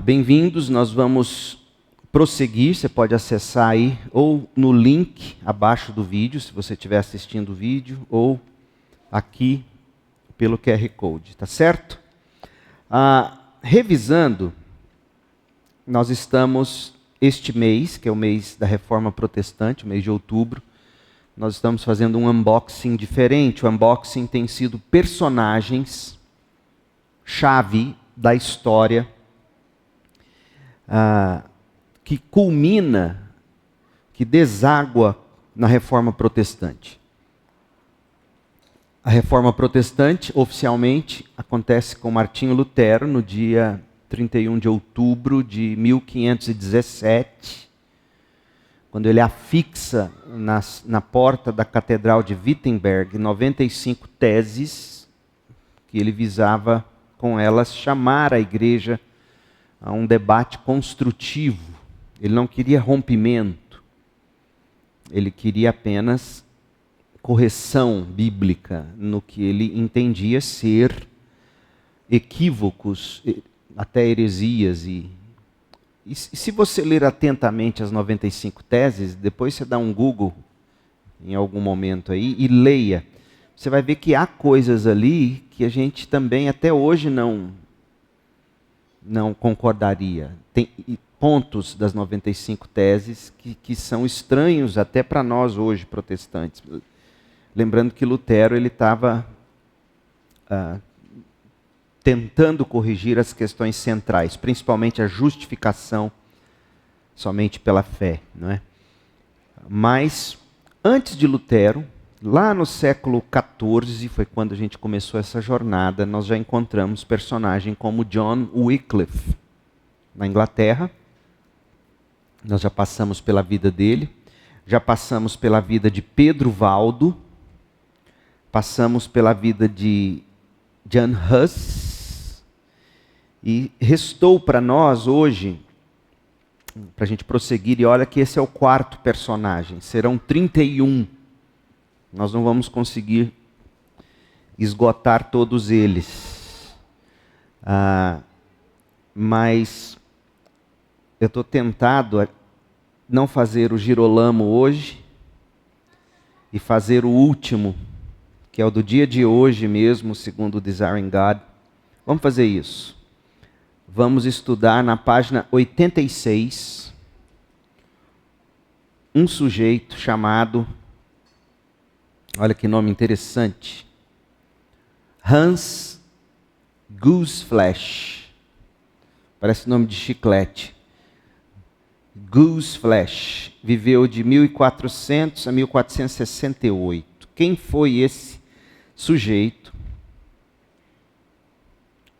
Bem-vindos, nós vamos prosseguir, você pode acessar aí, ou no link abaixo do vídeo, se você estiver assistindo o vídeo, ou aqui pelo QR Code, tá certo? Revisando, nós estamos, este mês, que é o mês da Reforma Protestante, o mês de outubro, nós estamos fazendo um unboxing diferente. O unboxing tem sido personagens-chave da história, que culmina, que deságua na Reforma Protestante. A Reforma Protestante, oficialmente, acontece com Martinho Lutero no dia 31 de outubro de 1517, quando ele afixa na porta da Catedral de Wittenberg 95 teses, que ele visava com elas chamar a igreja a um debate construtivo. Ele não queria rompimento, ele queria apenas correção bíblica no que ele entendia ser equívocos, até heresias. E se você ler atentamente as 95 teses, depois você dá um Google em algum momento aí e leia, você vai ver que há coisas ali que a gente também até hoje não concordaria. Tem pontos das 95 teses que são estranhos até para nós hoje, protestantes. Lembrando que Lutero ele estava tentando corrigir as questões centrais, principalmente a justificação somente pela fé, não é? Mas antes de Lutero, lá no século XIV, foi quando a gente começou essa jornada, nós já encontramos personagens como John Wycliffe, na Inglaterra. Nós já passamos pela vida dele, já passamos pela vida de Pedro Valdo, passamos pela vida de Jan Hus, e restou para nós hoje, para a gente prosseguir, e olha que esse é o quarto personagem, serão 31. Nós não vamos conseguir esgotar todos eles. Mas eu estou tentado a não fazer o Girolamo hoje e fazer o último, que é o do dia de hoje mesmo, segundo o Desiring God. Vamos fazer isso. Vamos estudar na página 86 um sujeito chamado, olha que nome interessante, Hans Gooseflesh. Parece nome de chiclete. Gooseflesh viveu de 1400 a 1468. Quem foi esse sujeito?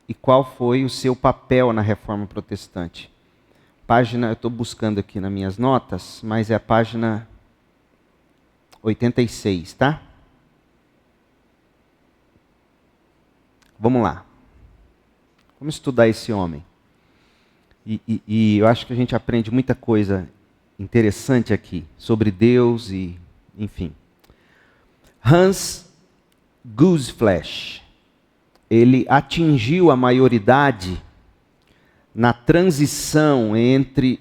E qual foi o seu papel na Reforma Protestante? Página, eu estou buscando aqui nas minhas notas, mas é a página 86, tá? Vamos lá. Vamos estudar esse homem. E eu acho que a gente aprende muita coisa interessante aqui sobre Deus e, enfim. Hans Gooseflesh, ele atingiu a maioridade na transição entre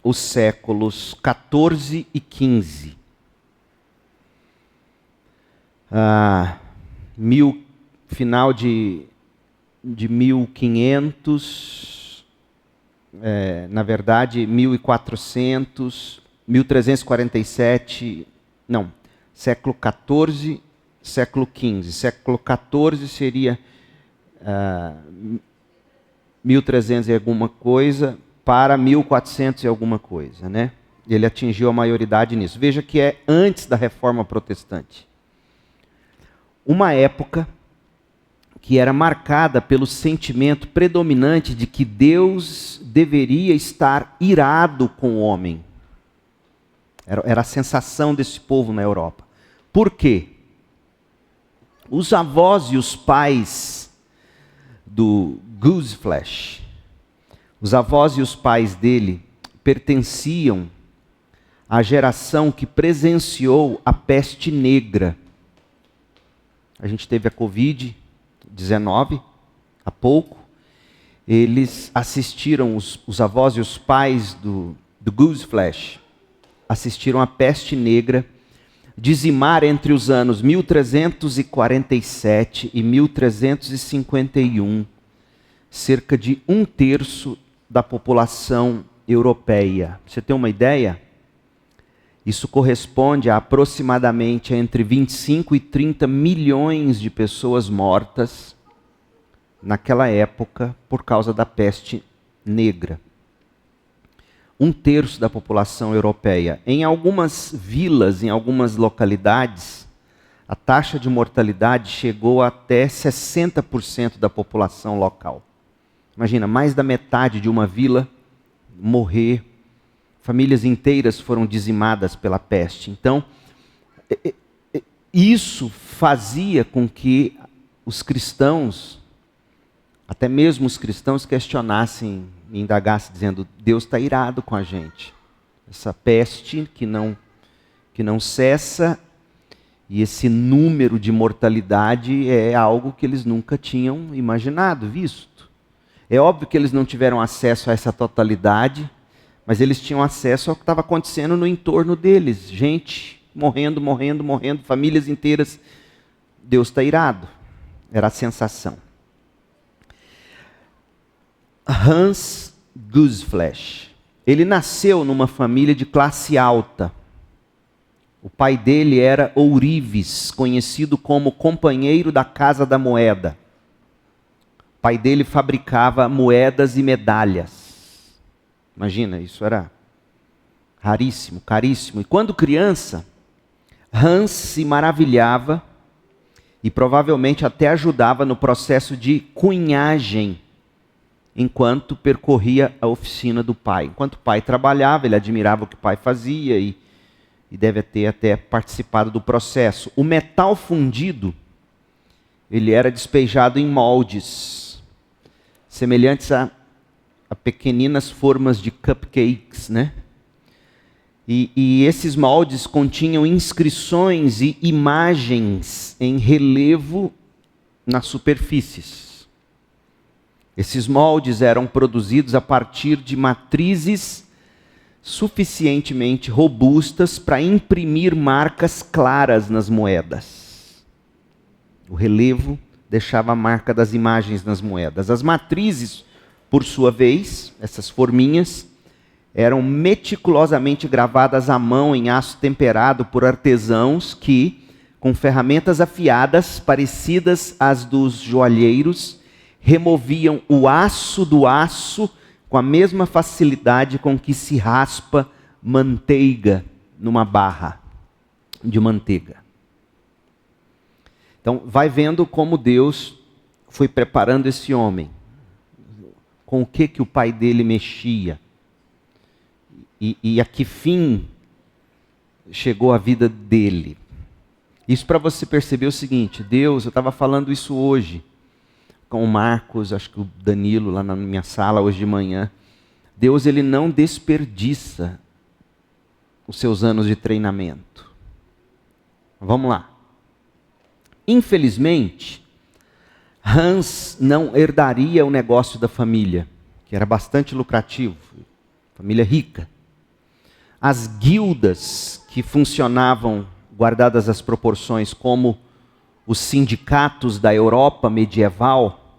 os séculos 14 e 15. Final de 1500, na verdade 1400, 1347, não, século 14, século 15. Século 14 seria 1300 e alguma coisa para 1400 e alguma coisa, né? Ele atingiu a maioridade nisso. Veja que é antes da Reforma Protestante. Uma época que era marcada pelo sentimento predominante de que Deus deveria estar irado com o homem. Era a sensação desse povo na Europa. Por quê? Os avós e os pais do Gooseflesh, os avós e os pais dele pertenciam à geração que presenciou a peste negra. A gente teve a Covid-19 há pouco, eles assistiram, os avós e os pais do Gooseflesh, assistiram a peste negra dizimar entre os anos 1347 e 1351 cerca de 1/3 da população europeia. Você tem uma ideia? Isso corresponde a aproximadamente entre 25 e 30 milhões de pessoas mortas naquela época por causa da peste negra. 1/3 da população europeia. Em algumas vilas, em algumas localidades, a taxa de mortalidade chegou até 60% da população local. Imagina, mais da metade de uma vila morrer, famílias inteiras foram dizimadas pela peste. Então, isso fazia com que os cristãos, até mesmo os cristãos, questionassem e indagassem, dizendo: Deus está irado com a gente. Essa peste que não cessa, e esse número de mortalidade é algo que eles nunca tinham imaginado, visto. É óbvio que eles não tiveram acesso a essa totalidade, mas eles tinham acesso ao que estava acontecendo no entorno deles. Gente morrendo, famílias inteiras. Deus está irado. Era a sensação. Hans Gooseflesh. Ele nasceu numa família de classe alta. O pai dele era ourives, conhecido como companheiro da Casa da Moeda. O pai dele fabricava moedas e medalhas. Imagina, isso era raríssimo, caríssimo. E quando criança, Hans se maravilhava e provavelmente até ajudava no processo de cunhagem, enquanto percorria a oficina do pai. Enquanto o pai trabalhava, ele admirava o que o pai fazia e deve ter até participado do processo. O metal fundido, ele era despejado em moldes, semelhantes a pequeninas formas de cupcakes, né? E esses moldes continham inscrições e imagens em relevo nas superfícies. Esses moldes eram produzidos a partir de matrizes suficientemente robustas para imprimir marcas claras nas moedas. O relevo deixava a marca das imagens nas moedas. As matrizes, por sua vez, essas forminhas, eram meticulosamente gravadas à mão em aço temperado por artesãos que, com ferramentas afiadas, parecidas às dos joalheiros, removiam o aço do aço com a mesma facilidade com que se raspa manteiga numa barra de manteiga. Então, vai vendo como Deus foi preparando esse homem, com o que o pai dele mexia, e a que fim chegou a vida dele. Isso para você perceber o seguinte: Deus, eu estava falando isso hoje com o Marcos, acho que o Danilo, lá na minha sala hoje de manhã. Deus, ele não desperdiça os seus anos de treinamento. Vamos lá. Infelizmente, Hans não herdaria o negócio da família, que era bastante lucrativo, família rica. As guildas que funcionavam, guardadas as proporções, como os sindicatos da Europa medieval,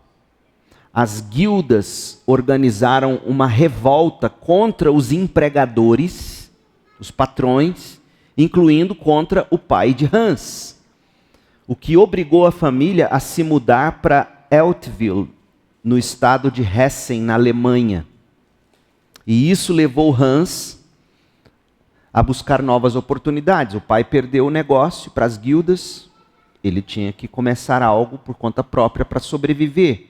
as guildas organizaram uma revolta contra os empregadores, os patrões, incluindo contra o pai de Hans, o que obrigou a família a se mudar para Eltville, no estado de Hessen, na Alemanha. E isso levou Hans a buscar novas oportunidades. O pai perdeu o negócio para as guildas, ele tinha que começar algo por conta própria para sobreviver.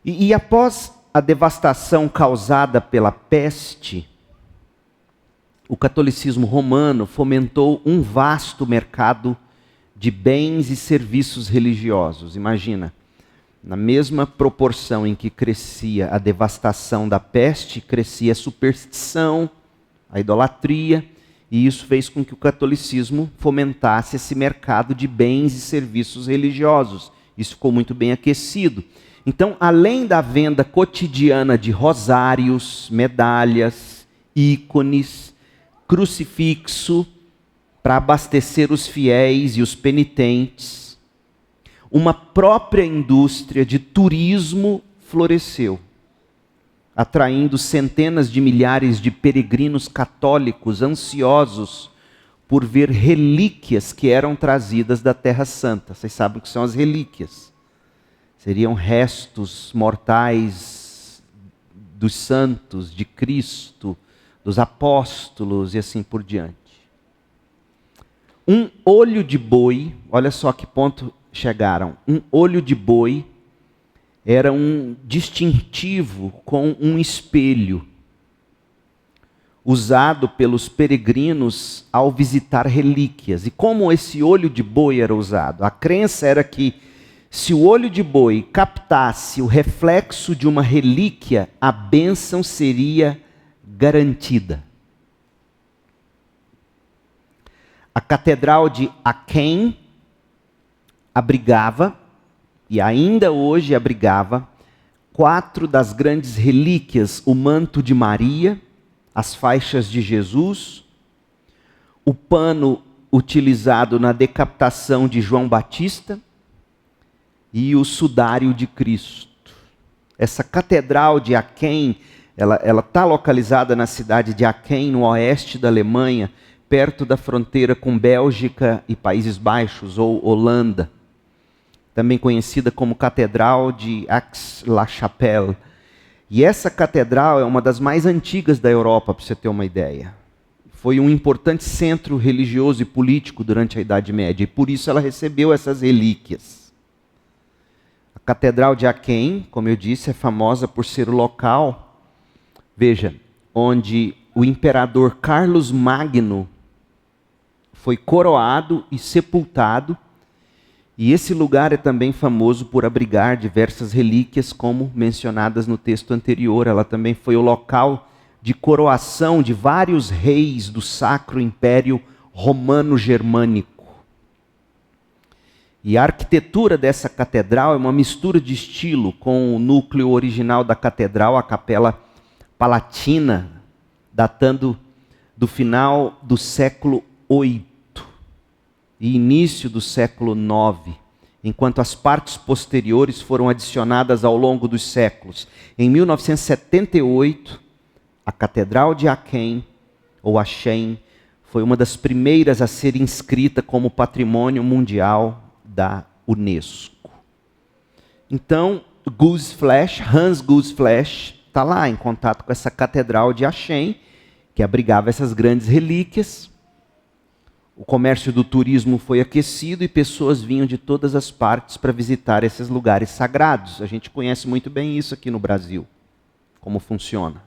E após a devastação causada pela peste, o catolicismo romano fomentou um vasto mercado de bens e serviços religiosos. Imagina, na mesma proporção em que crescia a devastação da peste, crescia a superstição, a idolatria, e isso fez com que o catolicismo fomentasse esse mercado de bens e serviços religiosos. Isso ficou muito bem aquecido. Então, além da venda cotidiana de rosários, medalhas, ícones, crucifixo, para abastecer os fiéis e os penitentes, uma própria indústria de turismo floresceu, atraindo centenas de milhares de peregrinos católicos ansiosos por ver relíquias que eram trazidas da Terra Santa. Vocês sabem o que são as relíquias. Seriam restos mortais dos santos, de Cristo, dos apóstolos e assim por diante. Um olho de boi, olha só que ponto chegaram. Um olho de boi era um distintivo com um espelho, usado pelos peregrinos ao visitar relíquias. E como esse olho de boi era usado? A crença era que se o olho de boi captasse o reflexo de uma relíquia, a bênção seria garantida. A Catedral de Aquém abrigava, e ainda hoje abrigava, 4 das grandes relíquias: o manto de Maria, as faixas de Jesus, o pano utilizado na decapitação de João Batista e o sudário de Cristo. Essa Catedral de Aquém, ela está localizada na cidade de Aquém, no oeste da Alemanha, perto da fronteira com Bélgica e Países Baixos, ou Holanda. Também conhecida como Catedral de Aix-la-Chapelle. E essa catedral é uma das mais antigas da Europa, para você ter uma ideia. Foi um importante centro religioso e político durante a Idade Média, e por isso ela recebeu essas relíquias. A Catedral de Aquém, como eu disse, é famosa por ser o local, veja, onde o imperador Carlos Magno foi coroado e sepultado, e esse lugar é também famoso por abrigar diversas relíquias, como mencionadas no texto anterior. Ela também foi o local de coroação de vários reis do Sacro Império Romano-Germânico. E a arquitetura dessa catedral é uma mistura de estilo com o núcleo original da catedral, a Capela Palatina, datando do final do século VIII e início do século IX, enquanto as partes posteriores foram adicionadas ao longo dos séculos. Em 1978, a Catedral de Aquém, ou Axém, foi uma das primeiras a ser inscrita como Patrimônio Mundial da Unesco. Então, Hans Gussflash está lá em contato com essa Catedral de Axém, que abrigava essas grandes relíquias. O comércio do turismo foi aquecido e pessoas vinham de todas as partes para visitar esses lugares sagrados. A gente conhece muito bem isso aqui no Brasil, como funciona.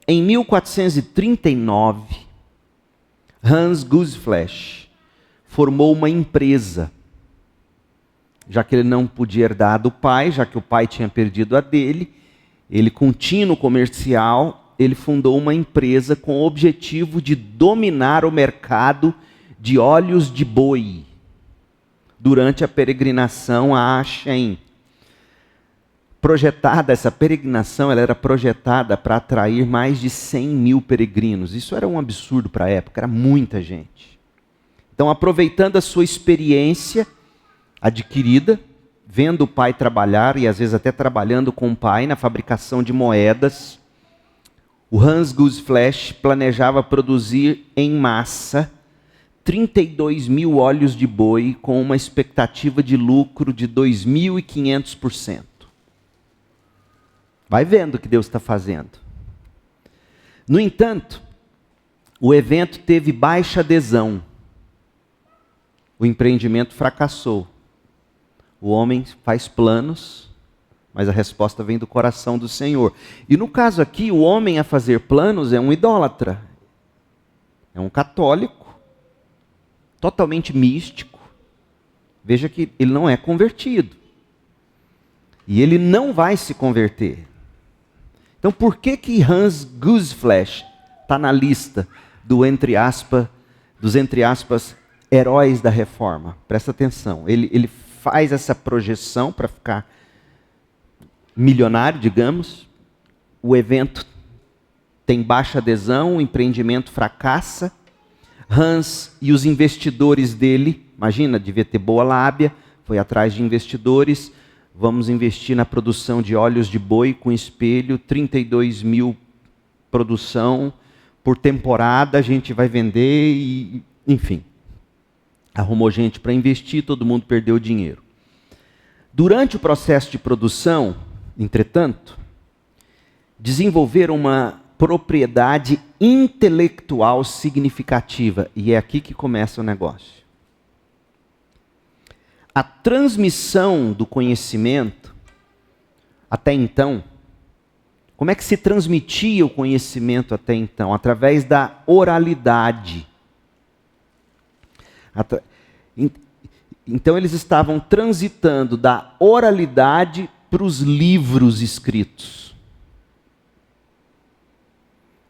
Em 1439, Hans Gussflash formou uma empresa, já que ele não podia herdar do pai, já que o pai tinha perdido a dele, ele contínuo comercial, ele fundou uma empresa com o objetivo de dominar o mercado de óleos de boi durante a peregrinação a Axém. Essa peregrinação ela era projetada para atrair mais de 100 mil peregrinos. Isso era um absurdo para a época, era muita gente. Então, aproveitando a sua experiência adquirida, vendo o pai trabalhar e às vezes até trabalhando com o pai na fabricação de moedas, o Hans Gussflash planejava produzir em massa 32 mil óleos de boi com uma expectativa de lucro de 2.500%. Vai vendo o que Deus está fazendo. No entanto, o evento teve baixa adesão. O empreendimento fracassou. O homem faz planos, mas a resposta vem do coração do Senhor. E no caso aqui, o homem a fazer planos é um idólatra. É um católico, totalmente místico. Veja que ele não é convertido. E ele não vai se converter. Então por que Hans Gussflash está na lista dos entre aspas, heróis da reforma? Presta atenção. Ele faz essa projeção para ficar milionário, digamos, o evento tem baixa adesão, o empreendimento fracassa, Hans e os investidores dele, imagina, devia ter boa lábia, foi atrás de investidores, vamos investir na produção de óleos de boi com espelho, 32 mil produção, por temporada a gente vai vender, e, enfim. Arrumou gente para investir, todo mundo perdeu dinheiro. Durante o processo de produção, entretanto, desenvolveram uma propriedade intelectual significativa. E é aqui que começa o negócio. A transmissão do conhecimento, até então, como é que se transmitia o conhecimento até então? Através da oralidade. Então eles estavam transitando da oralidade para os livros escritos.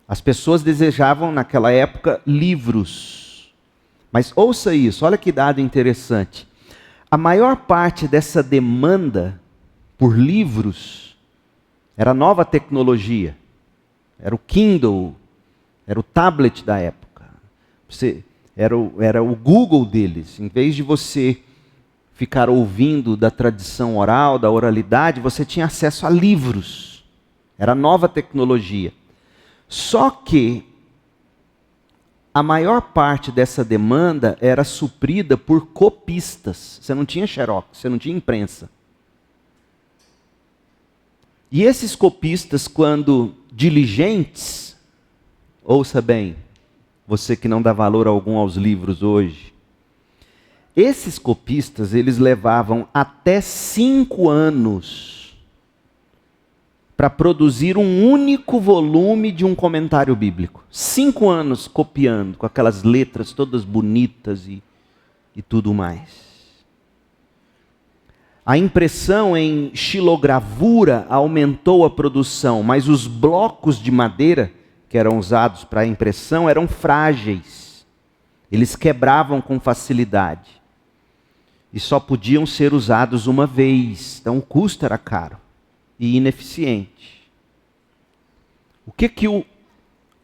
As pessoas desejavam, naquela época, livros. Mas ouça isso, olha que dado interessante. A maior parte dessa demanda por livros era a nova tecnologia. Era o Kindle, era o tablet da época. Era o Google deles. Em vez de você ficar ouvindo da tradição oral, da oralidade, você tinha acesso a livros. Era a nova tecnologia. Só que a maior parte dessa demanda era suprida por copistas. Você não tinha xerox, você não tinha imprensa. E esses copistas, quando diligentes, ouça bem, você que não dá valor algum aos livros hoje, esses copistas, eles levavam até 5 anos para produzir um único volume de um comentário bíblico. 5 anos copiando, com aquelas letras todas bonitas e tudo mais. A impressão em xilogravura aumentou a produção, mas os blocos de madeira que eram usados para a impressão eram frágeis. Eles quebravam com facilidade. E só podiam ser usados uma vez. Então o custo era caro e ineficiente. O que o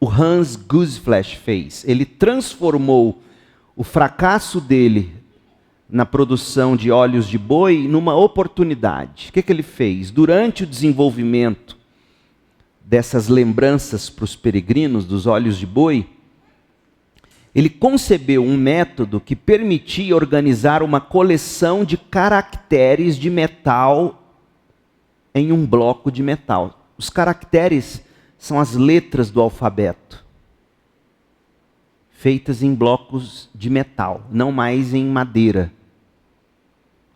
Hans Gussflash fez? Ele transformou o fracasso dele na produção de óleos de boi numa oportunidade. O que ele fez? Durante o desenvolvimento dessas lembranças para os peregrinos dos óleos de boi, ele concebeu um método que permitia organizar uma coleção de caracteres de metal em um bloco de metal. Os caracteres são as letras do alfabeto, feitas em blocos de metal, não mais em madeira.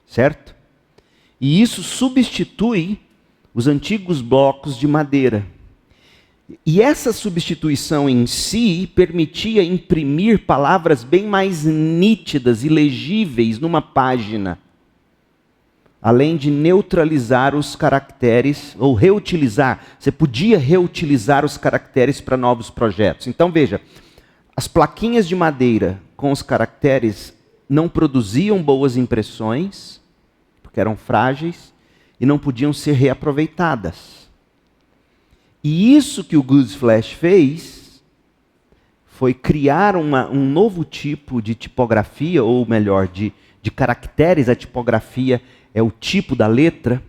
Certo? E isso substitui os antigos blocos de madeira. E essa substituição em si permitia imprimir palavras bem mais nítidas e legíveis numa página, além de neutralizar os caracteres, ou reutilizar. Você podia reutilizar os caracteres para novos projetos. Então veja, as plaquinhas de madeira com os caracteres não produziam boas impressões, porque eram frágeis, e não podiam ser reaproveitadas. E isso que o Gussflash fez foi criar um novo tipo de tipografia, ou melhor, de caracteres. A tipografia é o tipo da letra,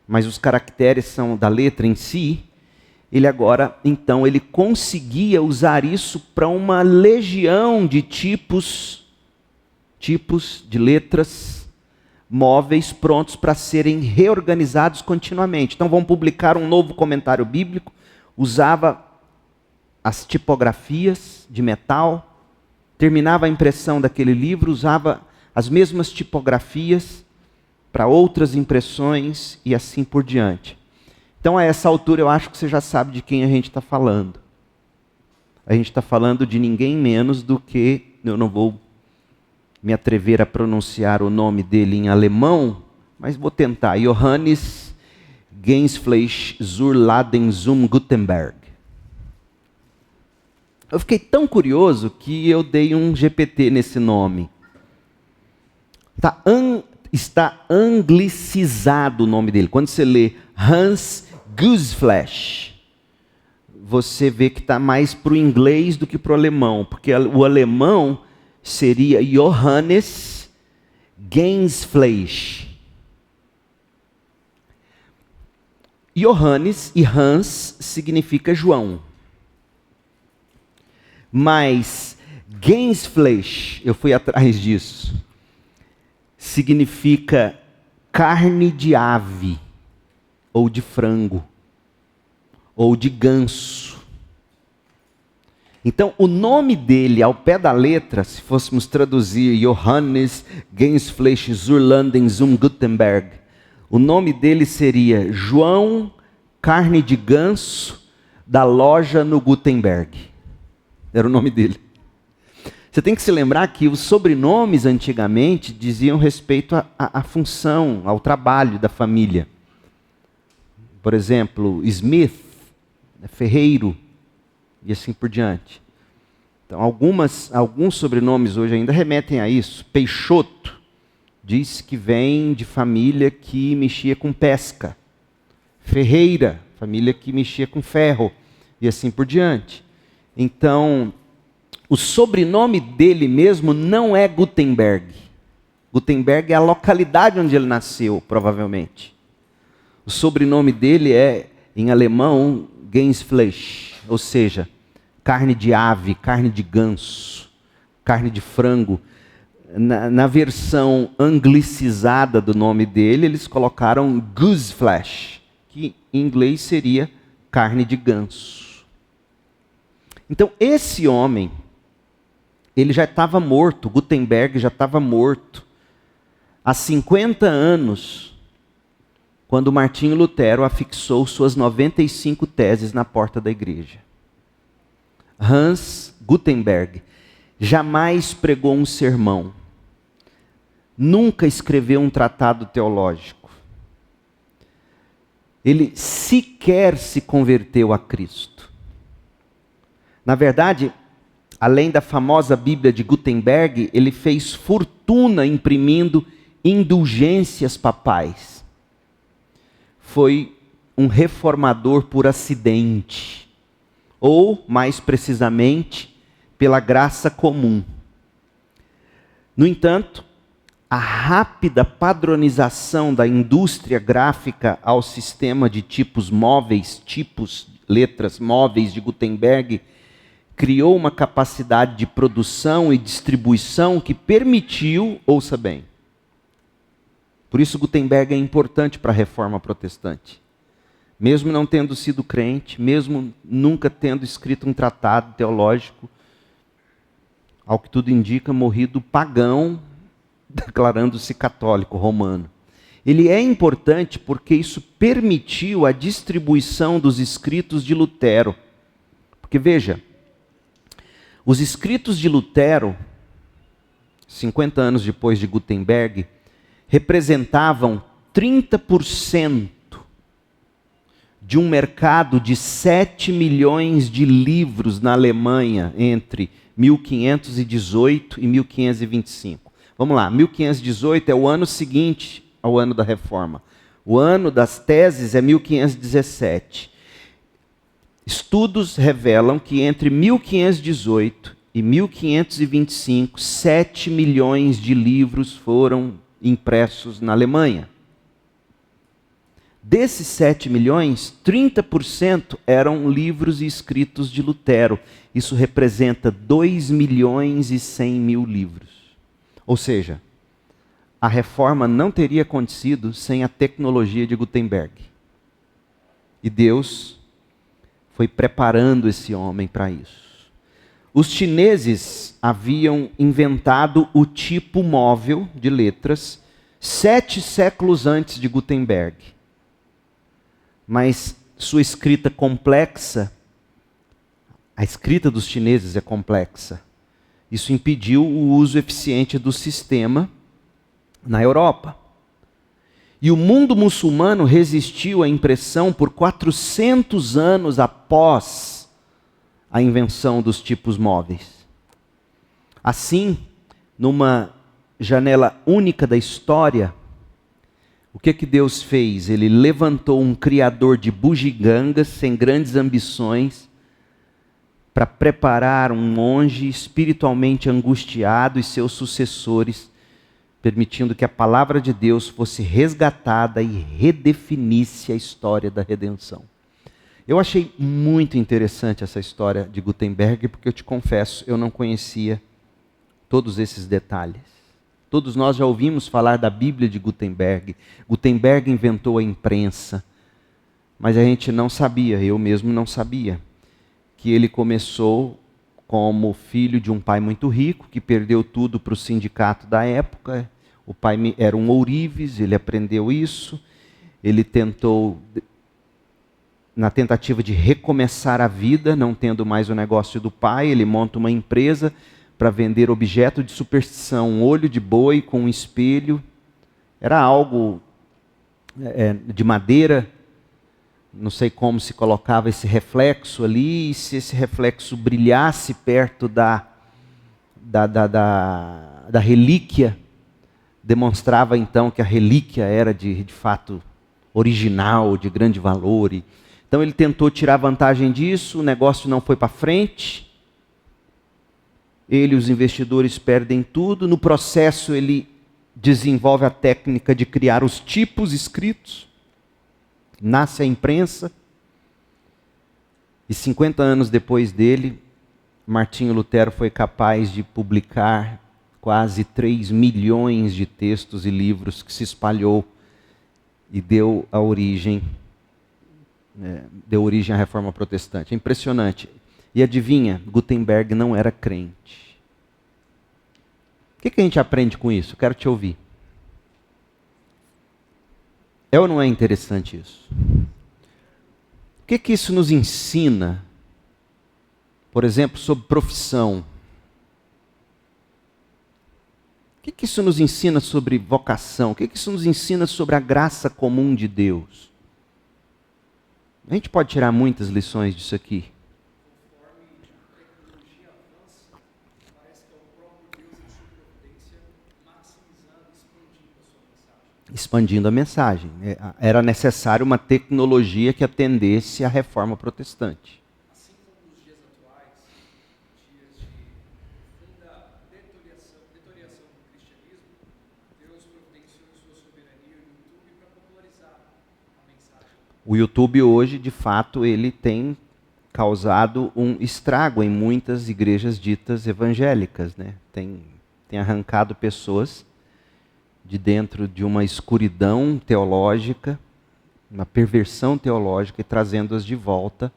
mas os caracteres são da letra em si. Ele agora, então, ele conseguia usar isso para uma legião de tipos de letras móveis prontos para serem reorganizados continuamente. Então vamos publicar um novo comentário bíblico, usava as tipografias de metal, terminava a impressão daquele livro, usava as mesmas tipografias para outras impressões e assim por diante. Então a essa altura eu acho que você já sabe de quem a gente está falando. A gente está falando de ninguém menos do que, eu não vou me atrever a pronunciar o nome dele em alemão, mas vou tentar. Johannes Gensfleisch zur Laden zum Gutenberg. Eu fiquei tão curioso que eu dei um GPT nesse nome. está anglicizado o nome dele. Quando você lê Hans Gussfleisch, você vê que está mais para o inglês do que para o alemão, porque o alemão seria Johannes Gensfleisch. Johannes e Hans significa João. Mas Gensfleisch, eu fui atrás disso, significa carne de ave, ou de frango, ou de ganso. Então, o nome dele, ao pé da letra, se fôssemos traduzir Johannes Gensfleisch Zurlanden zum Gutenberg, o nome dele seria João Carne de Ganso da loja no Gutenberg. Era o nome dele. Você tem que se lembrar que os sobrenomes antigamente diziam respeito à função, ao trabalho da família. Por exemplo, Smith, ferreiro, e assim por diante. Então, alguns sobrenomes hoje ainda remetem a isso. Peixoto diz que vem de família que mexia com pesca. Ferreira, família que mexia com ferro, e assim por diante. Então, o sobrenome dele mesmo não é Gutenberg. Gutenberg é a localidade onde ele nasceu, provavelmente. O sobrenome dele é, em alemão, Gensfleisch, ou seja, carne de ave, carne de ganso, carne de frango. Na versão anglicizada do nome dele, eles colocaram Gussfleisch, que em inglês seria carne de ganso. Então, esse homem, ele já estava morto, Gutenberg já estava morto, há 50 anos, quando Martinho Lutero afixou suas 95 teses na porta da igreja. Hans Gutenberg jamais pregou um sermão, nunca escreveu um tratado teológico. Ele sequer se converteu a Cristo. Na verdade, além da famosa Bíblia de Gutenberg, ele fez fortuna imprimindo indulgências papais. Foi um reformador por acidente, ou, mais precisamente, pela graça comum. No entanto, a rápida padronização da indústria gráfica ao sistema de tipos móveis, letras móveis de Gutenberg, criou uma capacidade de produção e distribuição que permitiu, ouça bem, por isso Gutenberg é importante para a reforma protestante. Mesmo não tendo sido crente, mesmo nunca tendo escrito um tratado teológico, ao que tudo indica, morrido pagão, declarando-se católico romano. Ele é importante porque isso permitiu a distribuição dos escritos de Lutero. Porque veja, os escritos de Lutero, 50 anos depois de Gutenberg, representavam 30% de um mercado de 7 milhões de livros na Alemanha entre 1518 e 1525. Vamos lá, 1518 é o ano seguinte ao ano da Reforma. O ano das teses é 1517. Estudos revelam que entre 1518 e 1525, 7 milhões de livros foram impressos na Alemanha. Desses 7 milhões, 30% eram livros e escritos de Lutero. Isso representa 2 milhões e 100 mil livros. Ou seja, a reforma não teria acontecido sem a tecnologia de Gutenberg. E Deus foi preparando esse homem para isso. Os chineses haviam inventado o tipo móvel de letras 7 séculos antes de Gutenberg. Mas sua escrita complexa, a escrita dos chineses é complexa. Isso impediu o uso eficiente do sistema na Europa. E o mundo muçulmano resistiu à impressão por 400 anos após a invenção dos tipos móveis. Assim, numa janela única da história, O que Deus fez? Ele levantou um criador de bugigangas, sem grandes ambições, para preparar um monge espiritualmente angustiado e seus sucessores, permitindo que a palavra de Deus fosse resgatada e redefinisse a história da redenção. Eu achei muito interessante essa história de Gutenberg, porque eu te confesso, eu não conhecia todos esses detalhes. Todos nós já ouvimos falar da Bíblia de Gutenberg. Gutenberg inventou a imprensa, mas a gente não sabia, eu mesmo não sabia, que ele começou como filho de um pai muito rico, que perdeu tudo para o sindicato da época. O pai era um ourives, ele aprendeu isso, ele tentou, na tentativa de recomeçar a vida, não tendo mais o negócio do pai, ele monta uma empresa para vender objeto de superstição, um olho de boi com um espelho. Era algo de madeira, não sei como se colocava esse reflexo ali, e se esse reflexo brilhasse perto da relíquia, demonstrava então que a relíquia era de fato original, de grande valor. Então ele tentou tirar vantagem disso, o negócio não foi para frente. Ele e os investidores perdem tudo. No processo ele desenvolve a técnica de criar os tipos escritos. Nasce a imprensa. E 50 anos depois dele, Martinho Lutero foi capaz de publicar quase 3 milhões de textos e livros, que se espalhou e deu origem à Reforma Protestante. É impressionante. E adivinha, Gutenberg não era crente. O que a gente aprende com isso? Quero te ouvir. É ou não é interessante isso? O que isso nos ensina? Por exemplo, sobre profissão. O que isso nos ensina sobre vocação? O que isso nos ensina sobre a graça comum de Deus? A gente pode tirar muitas lições disso aqui. Expandindo a mensagem. Era necessário uma tecnologia que atendesse à Reforma Protestante. Assim como nos dias atuais, dias de profunda deterioração do cristianismo, Deus providenciou em sua soberania o YouTube para popularizar a mensagem. O YouTube hoje, de fato, ele tem causado um estrago em muitas igrejas ditas evangélicas, né? Tem arrancado pessoas de dentro de uma escuridão teológica, uma perversão teológica, e trazendo-as de volta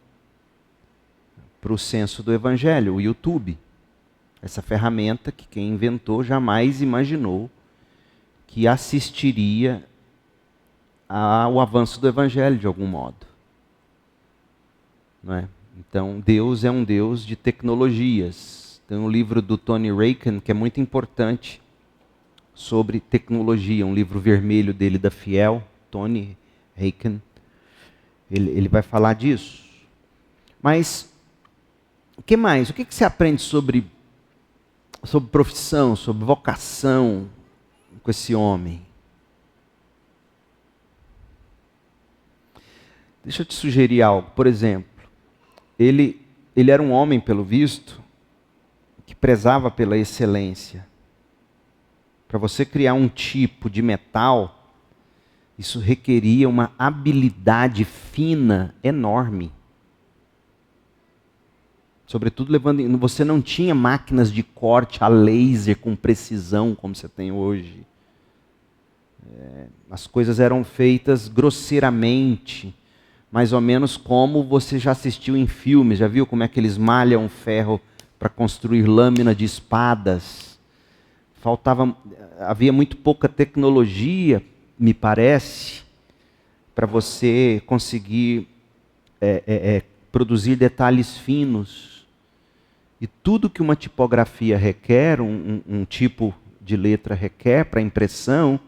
para o senso do Evangelho, o YouTube. Essa ferramenta que quem inventou jamais imaginou que assistiria ao avanço do Evangelho de algum modo. Não é? Então, Deus é um Deus de tecnologias. Tem um livro do Tony Raken que é muito importante sobre tecnologia, um livro vermelho dele da Fiel, Tony Raken. Ele vai falar disso. Mas, o que mais? O que você aprende sobre profissão, sobre vocação com esse homem? Deixa eu te sugerir algo. Por exemplo, ele era um homem, pelo visto, que prezava pela excelência. Para você criar um tipo de metal, isso requeria uma habilidade fina enorme. Sobretudo você não tinha máquinas de corte a laser com precisão como você tem hoje. As coisas eram feitas grosseiramente, mais ou menos como você já assistiu em filmes. Já viu como é que eles malham ferro para construir lâmina de espadas? Havia muito pouca tecnologia, me parece, para você conseguir produzir detalhes finos. E tudo que uma tipografia requer, um tipo de letra requer para impressão,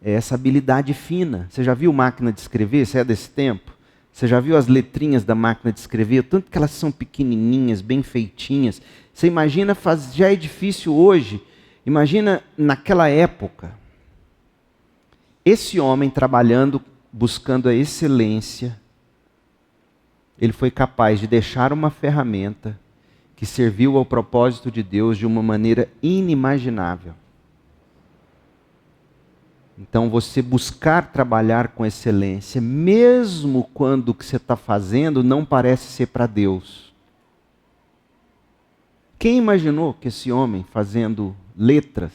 é essa habilidade fina. Você já viu máquina de escrever? Você é desse tempo? Você já viu as letrinhas da máquina de escrever? Tanto que elas são pequenininhas, bem feitinhas. Você imagina, já é difícil hoje. Imagina naquela época. esse homem trabalhando, buscando a excelência, ele foi capaz de deixar uma ferramenta que serviu ao propósito de Deus de uma maneira inimaginável. Então, você buscar trabalhar com excelência, mesmo quando o que você está fazendo não parece ser para Deus. Quem imaginou que esse homem, fazendo letras,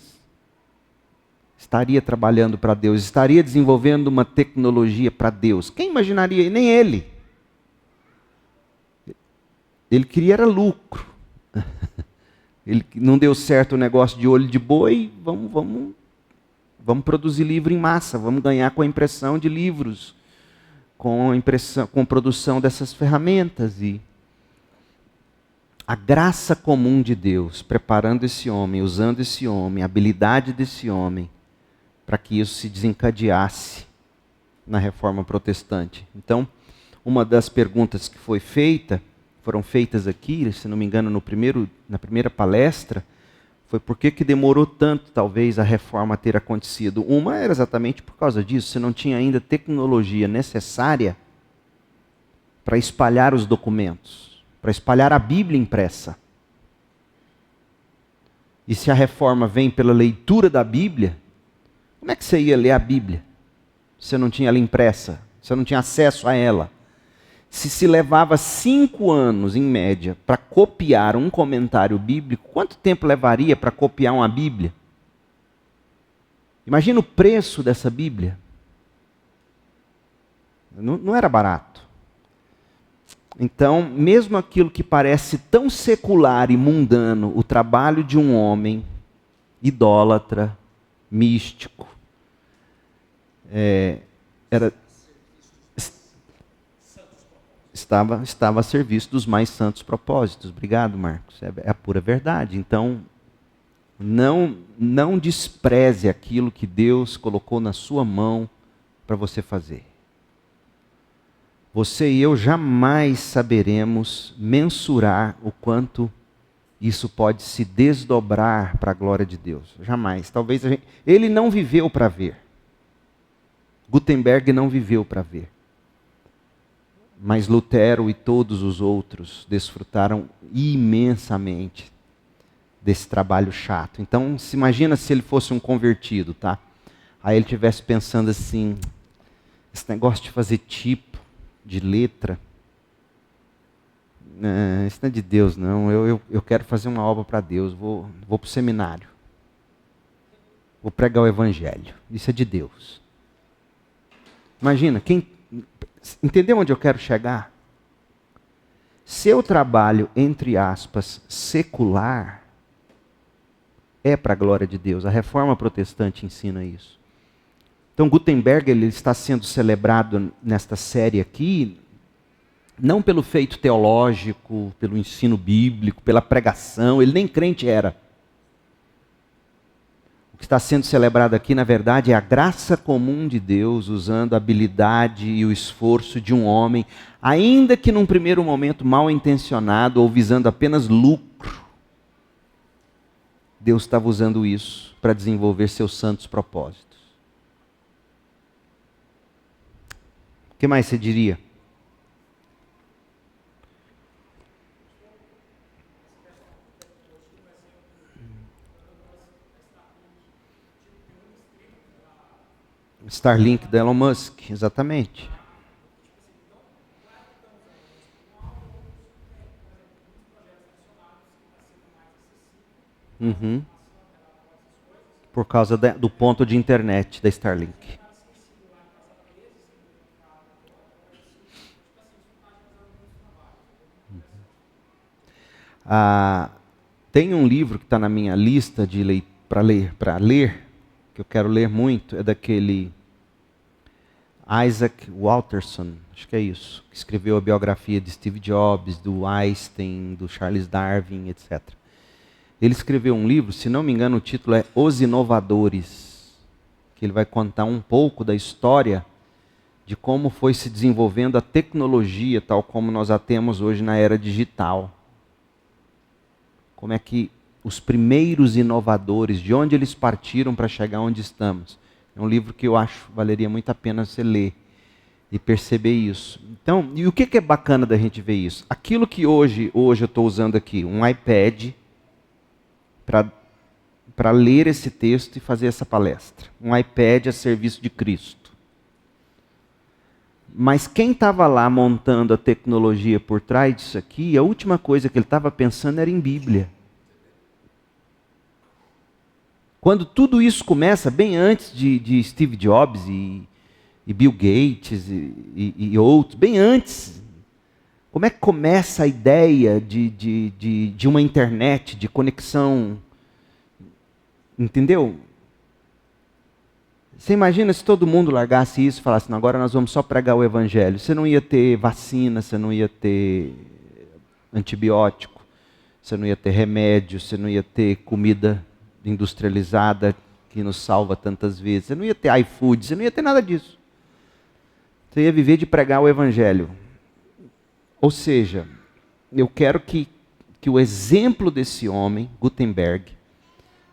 estaria trabalhando para Deus, estaria desenvolvendo uma tecnologia para Deus? Quem imaginaria? Nem ele. Ele queria era lucro. Ele não deu certo o negócio de olho de boi, vamos produzir livro em massa, vamos ganhar com a impressão de livros, com a produção dessas ferramentas. E a graça comum de Deus, preparando esse homem, usando esse homem, a habilidade desse homem, para que isso se desencadeasse na Reforma Protestante. Então, uma das perguntas que foram feitas aqui, se não me engano, na primeira palestra, foi por que demorou tanto, talvez, a reforma ter acontecido. Uma era exatamente por causa disso, você não tinha ainda tecnologia necessária para espalhar os documentos, para espalhar a Bíblia impressa. E se a reforma vem pela leitura da Bíblia, como é que você ia ler a Bíblia? Você não tinha ela impressa, você não tinha acesso a ela. Se levava 5 anos, em média, para copiar um comentário bíblico, quanto tempo levaria para copiar uma Bíblia? Imagina o preço dessa Bíblia. Não era barato. Então, mesmo aquilo que parece tão secular e mundano, o trabalho de um homem idólatra, místico, estava a serviço dos mais santos propósitos. Obrigado, Marcos. É a pura verdade. Então, não despreze aquilo que Deus colocou na sua mão para você fazer. Você e eu jamais saberemos mensurar o quanto isso pode se desdobrar para a glória de Deus. Jamais. Talvez ele não viveu para ver. Gutenberg não viveu para ver. Mas Lutero e todos os outros desfrutaram imensamente desse trabalho chato. Então, se imagina se ele fosse um convertido, tá? Aí ele estivesse pensando assim, esse negócio de fazer tipo, de letra, isso não é de Deus, não. Eu quero fazer uma obra para Deus, vou para o seminário. Vou pregar o Evangelho. Isso é de Deus. Imagina, entendeu onde eu quero chegar? Seu trabalho, entre aspas, secular, é para a glória de Deus. A Reforma Protestante ensina isso. Então, Gutenberg ele está sendo celebrado nesta série aqui, não pelo feito teológico, pelo ensino bíblico, pela pregação, ele nem crente era. O que está sendo celebrado aqui, na verdade, é a graça comum de Deus, usando a habilidade e o esforço de um homem, ainda que num primeiro momento mal intencionado ou visando apenas lucro. Deus estava usando isso para desenvolver seus santos propósitos. O que mais você diria? Starlink da Elon Musk, exatamente. Uhum. Por causa do ponto de internet da Starlink. Tem um livro que está na minha lista de para ler, que eu quero ler muito, é daquele Isaac Walterson, acho que é isso, que escreveu a biografia de Steve Jobs, do Einstein, do Charles Darwin, etc. Ele escreveu um livro, se não me engano o título é Os Inovadores, que ele vai contar um pouco da história de como foi se desenvolvendo a tecnologia tal como nós a temos hoje na era digital. Como é que os primeiros inovadores, de onde eles partiram para chegar onde estamos. É um livro que eu acho valeria muito a pena você ler e perceber isso. Então, e o que é bacana da gente ver isso? Aquilo que hoje eu estou usando aqui, um iPad, para ler esse texto e fazer essa palestra. Um iPad a serviço de Cristo. Mas quem estava lá montando a tecnologia por trás disso aqui, a última coisa que ele estava pensando era em Bíblia. Quando tudo isso começa, bem antes de Steve Jobs e Bill Gates e outros, bem antes, como é que começa a ideia de uma internet, de conexão? Entendeu? Você imagina se todo mundo largasse isso e falasse, não, agora nós vamos só pregar o evangelho. Você não ia ter vacina, você não ia ter antibiótico, você não ia ter remédio, você não ia ter comida industrializada que nos salva tantas vezes. Você não ia ter iFood, você não ia ter nada disso. Você ia viver de pregar o evangelho. Ou seja, eu quero que o exemplo desse homem, Gutenberg,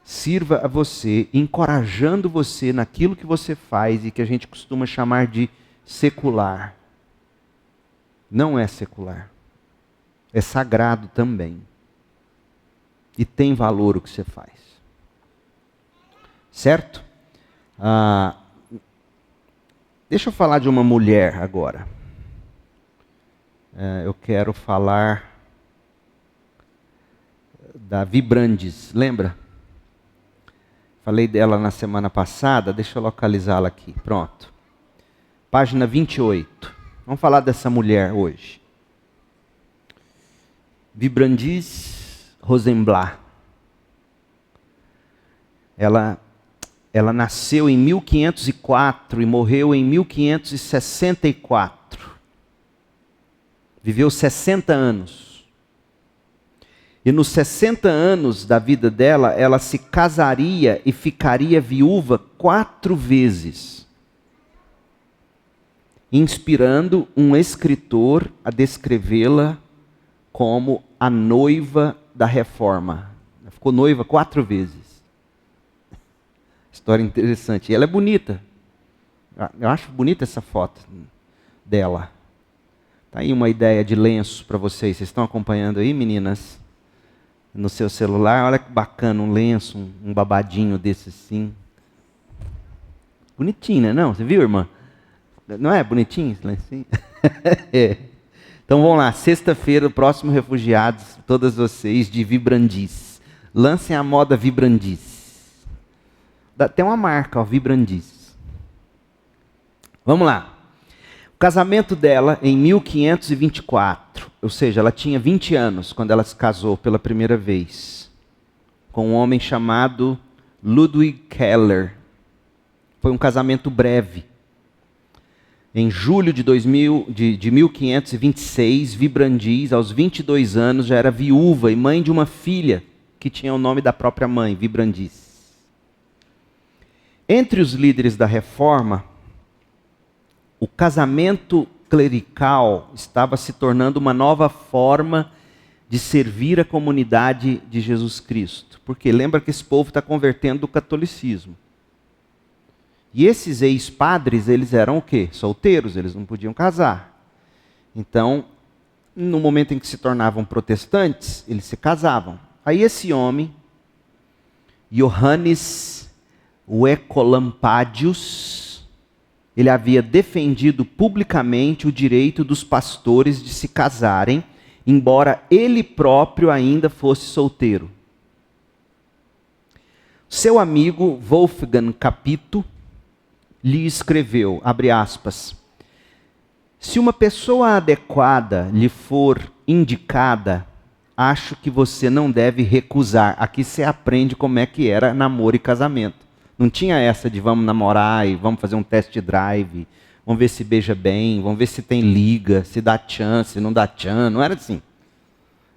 sirva a você, encorajando você naquilo que você faz e que a gente costuma chamar de secular. Não é secular. É sagrado também. E tem valor o que você faz. Certo? Deixa eu falar de uma mulher agora. Eu quero falar da Vibrandis. Lembra? Falei dela na semana passada, deixa eu localizá-la aqui. Pronto. Página 28. Vamos falar dessa mulher hoje. Vibrandis Rosenblatt. Ela nasceu em 1504 e morreu em 1564. Viveu 60 anos. E nos 60 anos da vida dela, ela se casaria e ficaria viúva 4 vezes. Inspirando um escritor a descrevê-la como a noiva da reforma. Ela ficou noiva 4 vezes. História interessante. E ela é bonita. Eu acho bonita essa foto dela. Tá aí uma ideia de lenço para vocês. Vocês estão acompanhando aí, meninas? No seu celular, olha que bacana, um lenço, um babadinho desse assim. Bonitinho, né? Não, você viu, irmã? Não é bonitinho esse lencinho? É. Então vamos lá, sexta-feira, o próximo Refugiados, todas vocês de Vibrandis. Lancem a moda Vibrandis. Tem uma marca, ó, Vibrandis. Vamos lá. O casamento dela em 1524, ou seja, ela tinha 20 anos quando ela se casou pela primeira vez, com um homem chamado Ludwig Keller. Foi um casamento breve. Em julho de 1526, Vibrandis, aos 22 anos, já era viúva e mãe de uma filha que tinha o nome da própria mãe, Vibrandis. Entre os líderes da reforma, o casamento clerical estava se tornando uma nova forma de servir a comunidade de Jesus Cristo. Porque lembra que esse povo está convertendo do catolicismo. E esses ex-padres, eles eram o quê? Solteiros, eles não podiam casar. Então, no momento em que se tornavam protestantes, eles se casavam. Aí esse homem, Johannes Oecolampadius, ele havia defendido publicamente o direito dos pastores de se casarem, embora ele próprio ainda fosse solteiro. Seu amigo Wolfgang Capito lhe escreveu, abre aspas, se uma pessoa adequada lhe for indicada, acho que você não deve recusar. Aqui você aprende como é que era namoro e casamento. Não tinha essa de vamos namorar e vamos fazer um test drive, vamos ver se beija bem, vamos ver se tem liga, se dá tchan, se não dá tchan. Não era assim.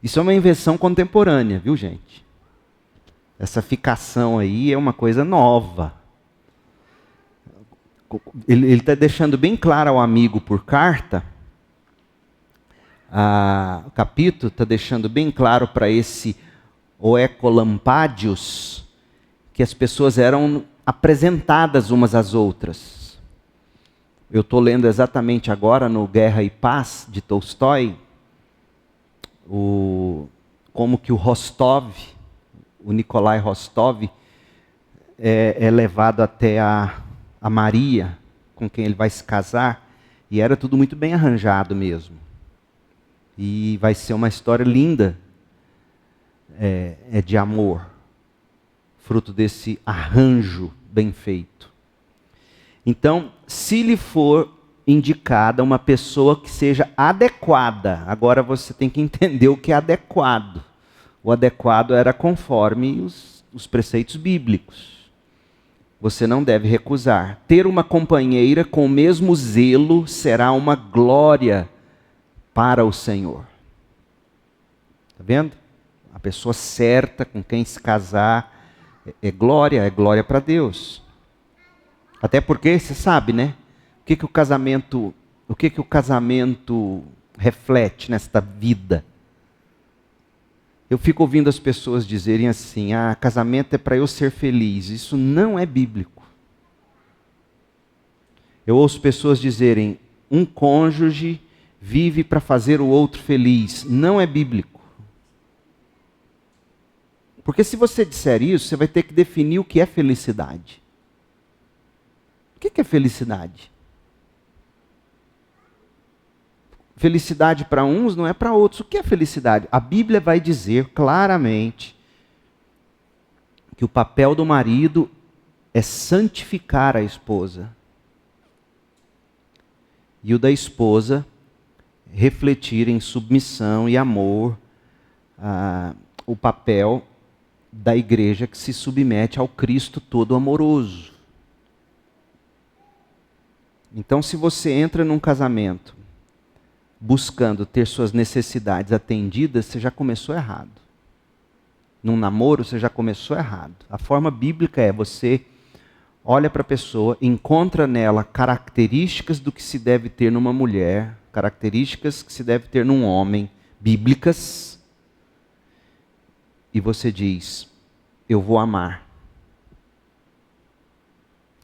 Isso é uma invenção contemporânea, viu, gente? Essa ficação aí é uma coisa nova. Ele está deixando bem claro ao amigo por carta, o Capito está deixando bem claro para esse Oecolampadius que as pessoas eram apresentadas umas às outras. Eu estou lendo exatamente agora no Guerra e Paz, de Tolstói, como que o Rostov, o Nikolai Rostov, é levado até a Maria, com quem ele vai se casar, e era tudo muito bem arranjado mesmo. E vai ser uma história linda de amor, fruto desse arranjo bem feito. Então, se lhe for indicada uma pessoa que seja adequada, agora você tem que entender o que é adequado. O adequado era conforme os preceitos bíblicos. Você não deve recusar. Ter uma companheira com o mesmo zelo será uma glória para o Senhor. Está vendo? A pessoa certa com quem se casar é glória para Deus. Até porque, você sabe, né? O que o casamento reflete nesta vida? Eu fico ouvindo as pessoas dizerem assim: casamento é para eu ser feliz. Isso não é bíblico. Eu ouço pessoas dizerem: um cônjuge vive para fazer o outro feliz. Não é bíblico. Porque se você disser isso, você vai ter que definir o que é felicidade. O que é felicidade? Felicidade para uns não é para outros. O que é felicidade? A Bíblia vai dizer claramente que o papel do marido é santificar a esposa. E o da esposa refletir em submissão e amor o papel da igreja que se submete ao Cristo todo amoroso. Então, se você entra num casamento buscando ter suas necessidades atendidas, você já começou errado. Num namoro, você já começou errado. A forma bíblica é: você olha para a pessoa, encontra nela características do que se deve ter numa mulher, características que se deve ter num homem, bíblicas, e você diz: eu vou amar.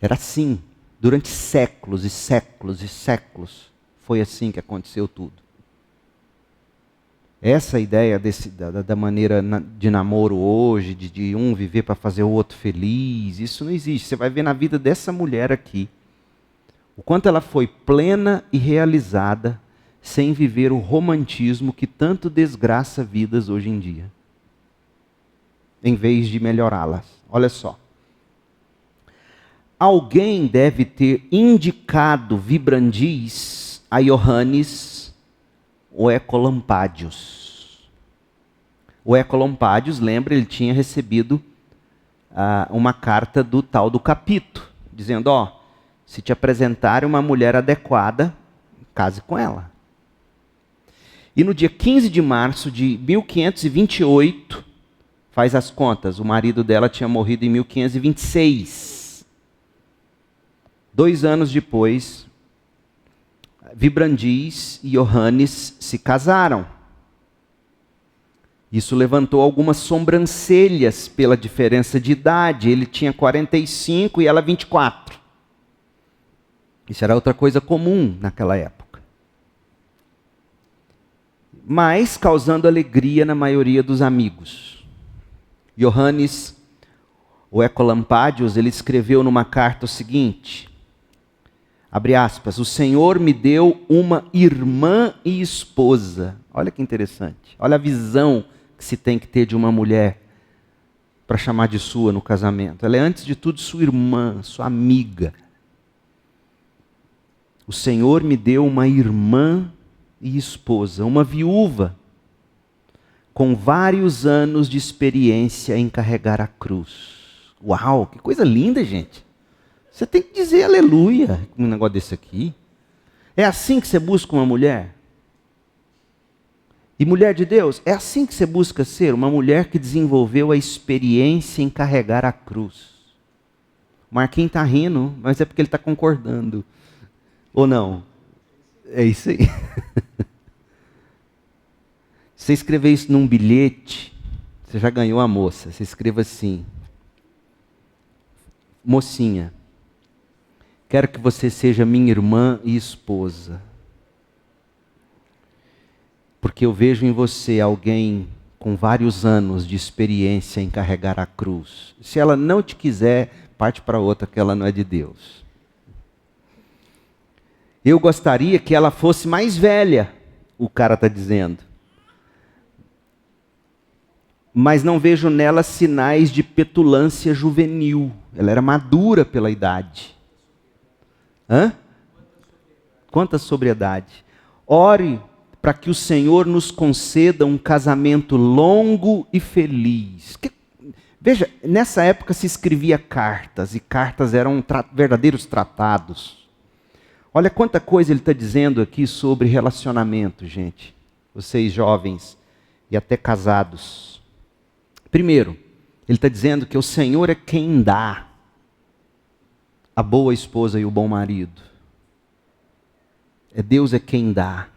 Era assim, durante séculos e séculos e séculos. Foi assim que aconteceu tudo. Essa ideia da maneira de namoro hoje, de um viver para fazer o outro feliz, isso não existe. Você vai ver na vida dessa mulher aqui, o quanto ela foi plena e realizada, sem viver o romantismo que tanto desgraça vidas hoje em dia, em vez de melhorá-las. Olha só. Alguém deve ter indicado vibrandis a Iohannes o Ecolampadius. O Ecolampadius, lembra, ele tinha recebido uma carta do tal do Capito, dizendo: se te apresentarem uma mulher adequada, case com ela. E no dia 15 de março de 1528, faz as contas, o marido dela tinha morrido em 1526. 2 anos depois, Vibrandis e Iohannes se casaram. Isso levantou algumas sobrancelhas pela diferença de idade. Ele tinha 45 e ela 24. Isso era outra coisa comum naquela época. Mas causando alegria na maioria dos amigos. Iohannes, o Ecolampadius, ele escreveu numa carta o seguinte: abre aspas: o Senhor me deu uma irmã e esposa. Olha que interessante. Olha a visão que se tem que ter de uma mulher para chamar de sua no casamento. Ela é, antes de tudo, sua irmã, sua amiga. O Senhor me deu uma irmã e esposa, uma viúva, com vários anos de experiência em carregar a cruz. Uau, que coisa linda, gente. Você tem que dizer aleluia com um negócio desse aqui. É assim que você busca uma mulher? E mulher de Deus, é assim que você busca ser? Uma mulher que desenvolveu a experiência em carregar a cruz. O Marquinhos está rindo, mas é porque ele está concordando. Ou não? É isso aí. Se você escrever isso num bilhete, você já ganhou a moça. Você escreva assim: mocinha, quero que você seja minha irmã e esposa. Porque eu vejo em você alguém com vários anos de experiência em carregar a cruz. Se ela não te quiser, parte para outra, que ela não é de Deus. Eu gostaria que ela fosse mais velha, o cara está dizendo. Mas não vejo nela sinais de petulância juvenil. Ela era madura pela idade. Quanta sobriedade. Ore para que o Senhor nos conceda um casamento longo e feliz. Veja, nessa época se escrevia cartas, e cartas eram verdadeiros tratados. Olha quanta coisa ele está dizendo aqui sobre relacionamento, gente. Vocês jovens e até casados. Primeiro, ele está dizendo que o Senhor é quem dá a boa esposa e o bom marido. Deus é quem dá.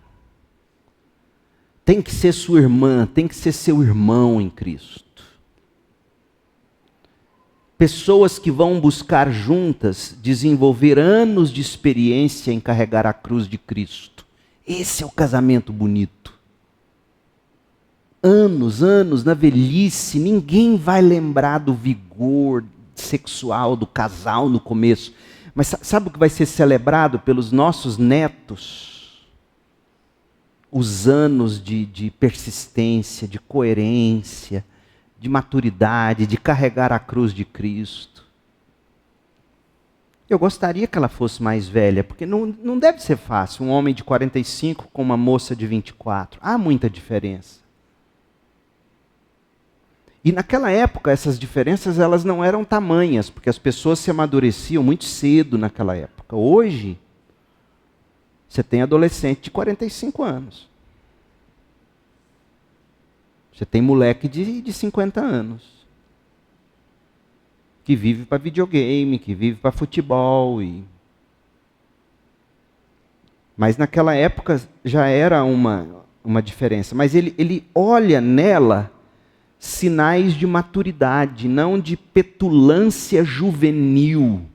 Tem que ser sua irmã, tem que ser seu irmão em Cristo. Pessoas que vão buscar juntas desenvolver anos de experiência em carregar a cruz de Cristo. Esse é o casamento bonito. Anos na velhice, ninguém vai lembrar do vigor sexual do casal no começo. Mas sabe o que vai ser celebrado pelos nossos netos? Os anos de persistência, de coerência, de maturidade, de carregar a cruz de Cristo. Eu gostaria que ela fosse mais velha, porque não deve ser fácil um homem de 45 com uma moça de 24. Há muita diferença. E naquela época, essas diferenças elas não eram tamanhas, porque as pessoas se amadureciam muito cedo naquela época. Hoje, você tem adolescente de 45 anos. Você tem moleque de 50 anos. Que vive para videogame, que vive para futebol. Mas naquela época já era uma diferença. Mas ele olha nela sinais de maturidade, não de petulância juvenil.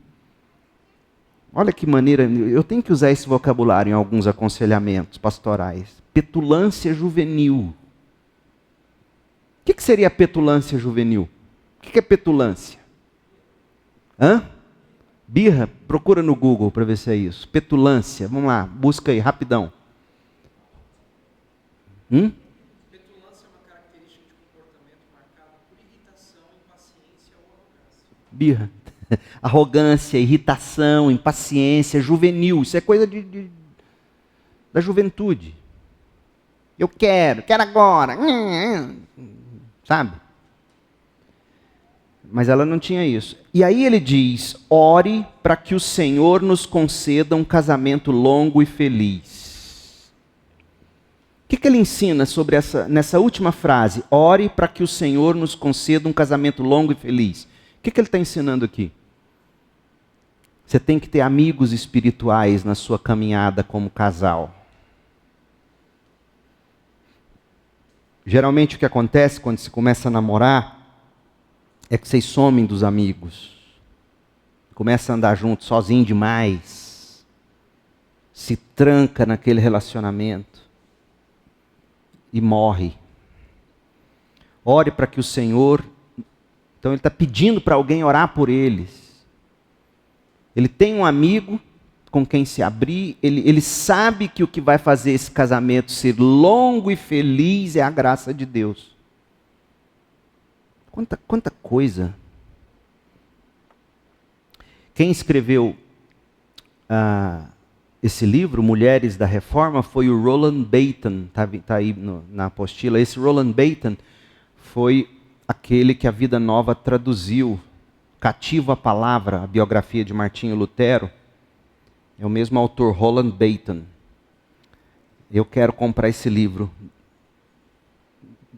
Olha que maneira, eu tenho que usar esse vocabulário em alguns aconselhamentos pastorais. Petulância juvenil. O que seria a petulância juvenil? O que é petulância? Birra? Procura no Google para ver se é isso. Petulância, vamos lá, busca aí, rapidão. Petulância é uma característica de comportamento marcada por irritação, impaciência ou arrogância. Birra. Arrogância, irritação, impaciência, juvenil. Isso é coisa da juventude. Eu quero agora. Sabe? Mas ela não tinha isso. E aí ele diz: ore para que o Senhor nos conceda um casamento longo e feliz. O que ele ensina sobre nessa última frase? Ore para que o Senhor nos conceda um casamento longo e feliz. O que ele está ensinando aqui? Você tem que ter amigos espirituais na sua caminhada como casal. Geralmente o que acontece quando se começa a namorar é que vocês somem dos amigos. Começa a andar junto, sozinho demais. Se tranca naquele relacionamento. E morre. Ore para que o Senhor... Então ele está pedindo para alguém orar por eles. Ele tem um amigo com quem se abrir, ele sabe que o que vai fazer esse casamento ser longo e feliz é a graça de Deus. Quanta coisa. Quem escreveu esse livro, Mulheres da Reforma, foi o Roland Bainton, está aí na apostila. Esse Roland Bainton foi aquele que a Vida Nova traduziu, Cativo à Palavra, a biografia de Martinho Lutero. É o mesmo autor, Roland Bainton. Eu quero comprar esse livro.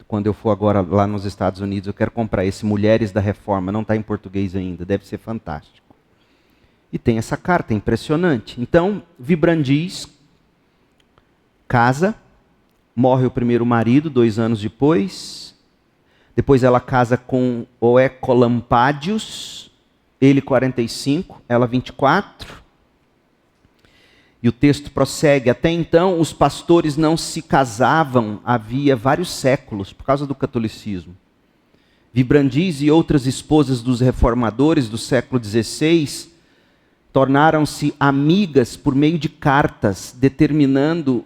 Quando eu for agora lá nos Estados Unidos, eu quero comprar esse Mulheres da Reforma. Não está em português ainda, deve ser fantástico. E tem essa carta, impressionante. Então, Vibrandis casa, morre o primeiro marido 2 anos depois. Depois ela casa com Oecolampadius. ele 45, ela 24. E o texto prossegue: até então os pastores não se casavam havia vários séculos, por causa do catolicismo. Vibrandis e outras esposas dos reformadores do século XVI tornaram-se amigas por meio de cartas, determinando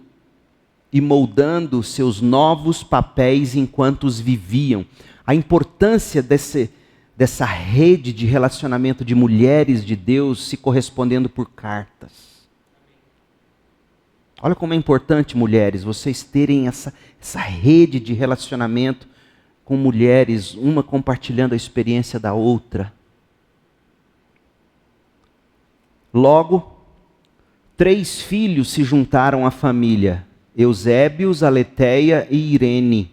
e moldando seus novos papéis enquanto os viviam. A importância dessa rede de relacionamento de mulheres de Deus se correspondendo por cartas. Olha como é importante, mulheres, vocês terem essa rede de relacionamento com mulheres, uma compartilhando a experiência da outra. Logo, 3 filhos se juntaram à família: Eusébios, Aleteia e Irene,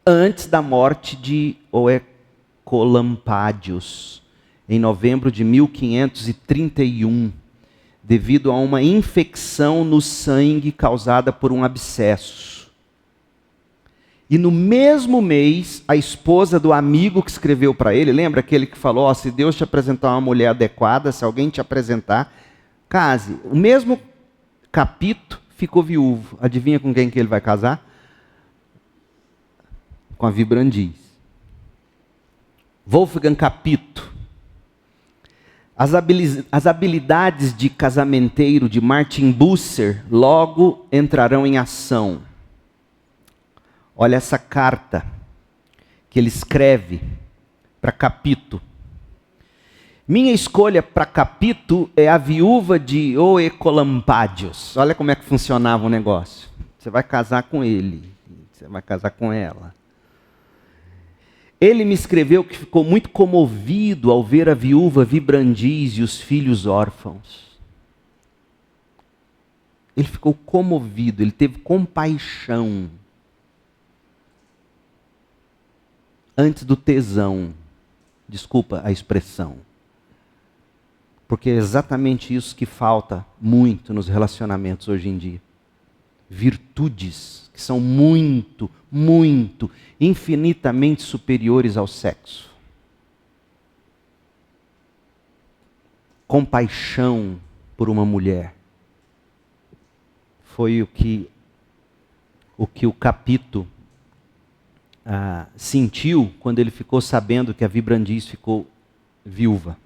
antes da morte de Oecolampádios, em novembro de 1531. Devido a uma infecção no sangue causada por um abscesso. E no mesmo mês, a esposa do amigo que escreveu para ele, lembra aquele que falou, se Deus te apresentar uma mulher adequada, se alguém te apresentar, case. O mesmo Capito ficou viúvo. Adivinha com quem que ele vai casar? Com a Vibrandis. Wolfgang Capito. As habilidades de casamenteiro de Martin Bucer logo entrarão em ação. Olha essa carta que ele escreve para Capito. Minha escolha para Capito é a viúva de Oecolampádios. Olha como é que funcionava o negócio. Você vai casar com ele, você vai casar com ela. Ele me escreveu que ficou muito comovido ao ver a viúva Vibrandis e os filhos órfãos. Ele ficou comovido, ele teve compaixão. Antes do tesão. Desculpa a expressão. Porque é exatamente isso que falta muito nos relacionamentos hoje em dia. Virtudes que são muito, muito, infinitamente superiores ao sexo. Compaixão por uma mulher. Foi o que o Capito sentiu quando ele ficou sabendo que a Vibrandis ficou viúva.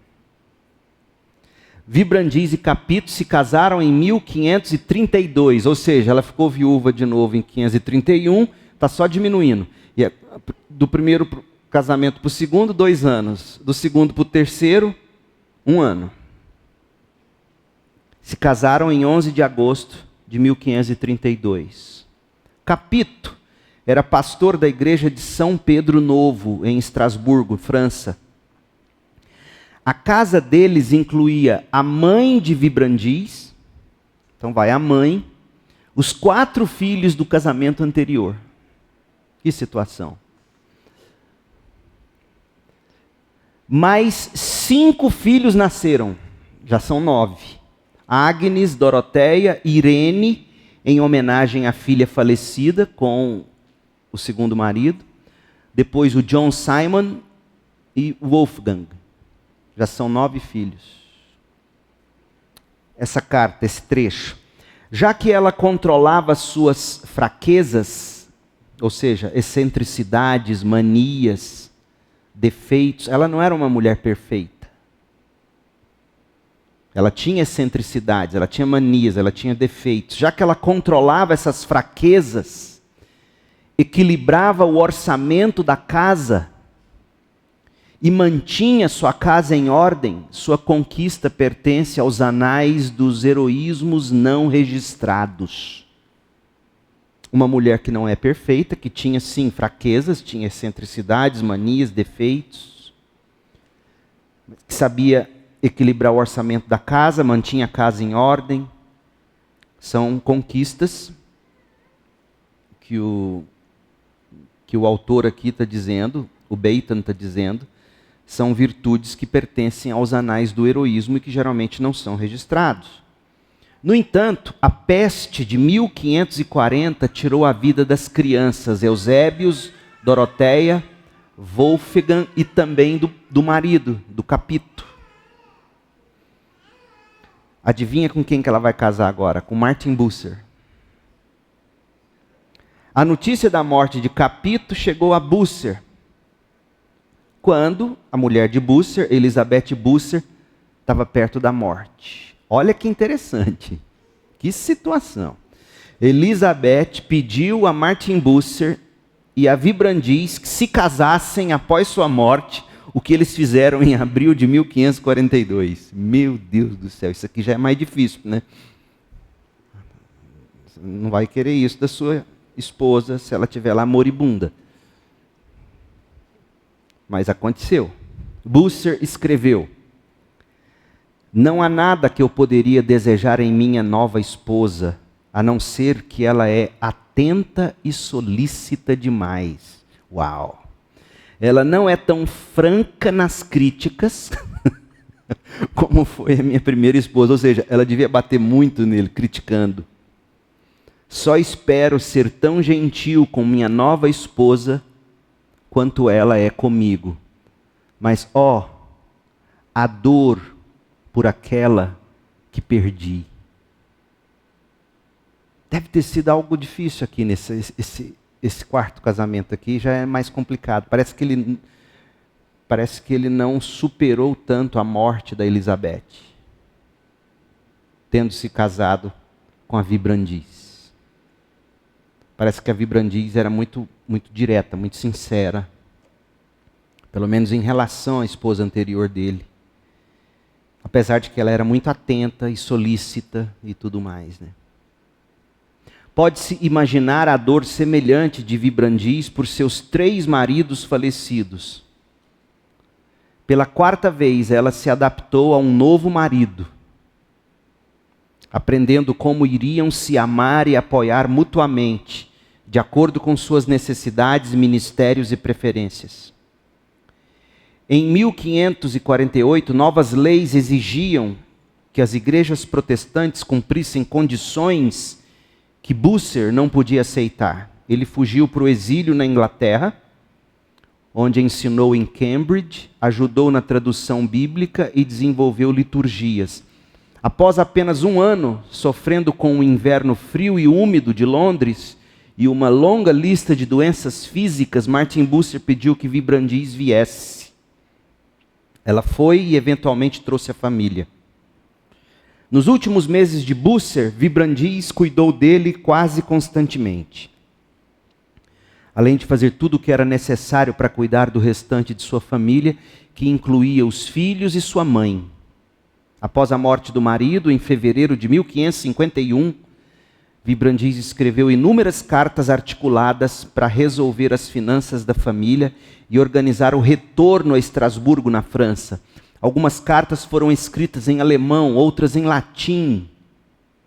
Vibrandis e Capito se casaram em 1532, ou seja, ela ficou viúva de novo em 531, está só diminuindo. E do primeiro casamento para o segundo, 2 anos. Do segundo para o terceiro, 1 ano. Se casaram em 11 de agosto de 1532. Capito era pastor da igreja de São Pedro Novo, em Estrasburgo, França. A casa deles incluía a mãe de Vibrandis, então vai a mãe, os 4 filhos do casamento anterior. Que situação. Mais 5 filhos nasceram, já são 9. Agnes, Doroteia, Irene, em homenagem à filha falecida com o segundo marido. Depois o John Simon e Wolfgang. Já são 9 filhos. Essa carta, esse trecho. Já que ela controlava suas fraquezas, ou seja, excentricidades, manias, defeitos, ela não era uma mulher perfeita. Ela tinha excentricidades, ela tinha manias, ela tinha defeitos. Já que ela controlava essas fraquezas, equilibrava o orçamento da casa, e mantinha sua casa em ordem, sua conquista pertence aos anais dos heroísmos não registrados. Uma mulher que não é perfeita, que tinha sim fraquezas, tinha excentricidades, manias, defeitos, que sabia equilibrar o orçamento da casa, mantinha a casa em ordem. São conquistas que o autor aqui está dizendo, o Beitan está dizendo, são virtudes que pertencem aos anais do heroísmo e que geralmente não são registrados. No entanto, a peste de 1540 tirou a vida das crianças Eusébios, Doroteia, Wolfgang e também do marido, do Capito. Adivinha com quem que ela vai casar agora? Com Martin Bucer. A notícia da morte de Capito chegou a Bucer, quando a mulher de Bucer, Elizabeth Bucer, estava perto da morte. Olha que interessante, que situação. Elizabeth pediu a Martin Bucer e a Vibrandis que se casassem após sua morte, o que eles fizeram em abril de 1542. Meu Deus do céu, isso aqui já é mais difícil, né? Você não vai querer isso da sua esposa se ela estiver lá moribunda. Mas aconteceu. Bucer escreveu: não há nada que eu poderia desejar em minha nova esposa, a não ser que ela é atenta e solícita demais. Uau! Ela não é tão franca nas críticas como foi a minha primeira esposa. Ou seja, ela devia bater muito nele, criticando. Só espero ser tão gentil com minha nova esposa quanto ela é comigo. Mas, a dor por aquela que perdi. Deve ter sido algo difícil aqui esse quarto casamento aqui, já é mais complicado. Parece que ele não superou tanto a morte da Elizabeth, tendo se casado com a Vibrandis. Parece que a Vibrandis era muito, muito direta, muito sincera, pelo menos em relação à esposa anterior dele. Apesar de que ela era muito atenta e solícita e tudo mais, né? Pode-se imaginar a dor semelhante de Vibrandis por seus 3 maridos falecidos. Pela 4ª vez, ela se adaptou a um novo marido, aprendendo como iriam se amar e apoiar mutuamente, de acordo com suas necessidades, ministérios e preferências. Em 1548, novas leis exigiam que as igrejas protestantes cumprissem condições que Bucer não podia aceitar. Ele fugiu para o exílio na Inglaterra, onde ensinou em Cambridge, ajudou na tradução bíblica e desenvolveu liturgias. Após apenas 1 ano, sofrendo com o inverno frio e úmido de Londres e uma longa lista de doenças físicas, Martin Bucer pediu que Vibrandis viesse. Ela foi e eventualmente trouxe a família. Nos últimos meses de Bucer, Vibrandis cuidou dele quase constantemente. Além de fazer tudo o que era necessário para cuidar do restante de sua família, que incluía os filhos e sua mãe. Após a morte do marido, em fevereiro de 1551, Vibrandis escreveu inúmeras cartas articuladas para resolver as finanças da família e organizar o retorno a Estrasburgo, na França. Algumas cartas foram escritas em alemão, outras em latim,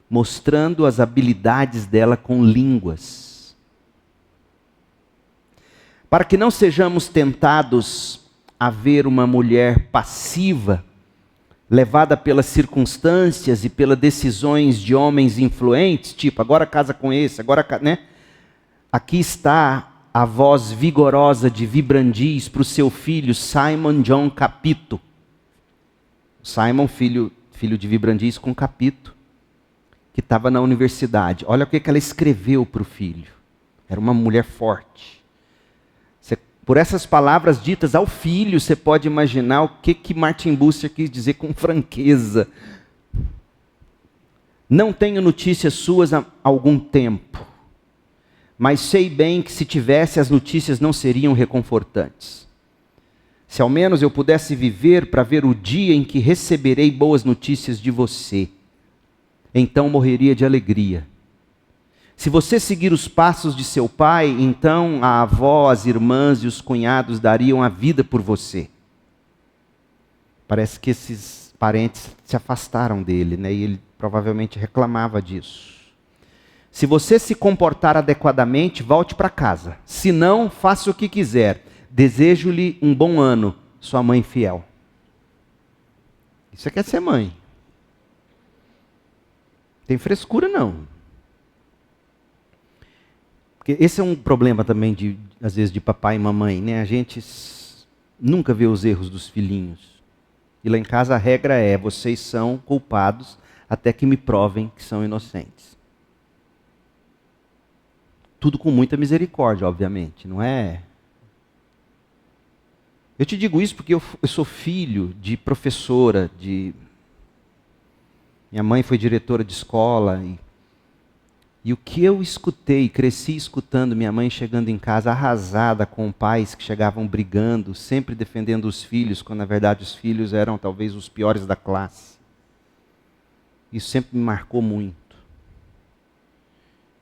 mostrando as habilidades dela com línguas. Para que não sejamos tentados a ver uma mulher passiva, levada pelas circunstâncias e pelas decisões de homens influentes, tipo, agora casa com esse, né? Aqui está a voz vigorosa de Vibrandis para o seu filho Simon John Capito. Simon, filho de Vibrandis com Capito, que estava na universidade. Olha o que ela escreveu para o filho. Era uma mulher forte. Por essas palavras ditas ao filho, você pode imaginar o que Martin Bucer quis dizer com franqueza. Não tenho notícias suas há algum tempo, mas sei bem que se tivesse, as notícias não seriam reconfortantes. Se ao menos eu pudesse viver para ver o dia em que receberei boas notícias de você, então morreria de alegria. Se você seguir os passos de seu pai, então a avó, as irmãs e os cunhados dariam a vida por você. Parece que esses parentes se afastaram dele, né? E ele provavelmente reclamava disso. Se você se comportar adequadamente, volte para casa. Se não, faça o que quiser. Desejo-lhe um bom ano, sua mãe fiel. Isso é que é ser mãe. Tem frescura não. Porque esse é um problema também, às vezes, de papai e mamãe, né? A gente nunca vê os erros dos filhinhos. E lá em casa a regra é: vocês são culpados até que me provem que são inocentes. Tudo com muita misericórdia, obviamente, não é? Eu te digo isso porque eu sou filho de professora, minha mãe foi diretora de escola, e o que eu escutei, cresci escutando minha mãe chegando em casa arrasada com pais que chegavam brigando, sempre defendendo os filhos, quando na verdade os filhos eram talvez os piores da classe. Isso sempre me marcou muito.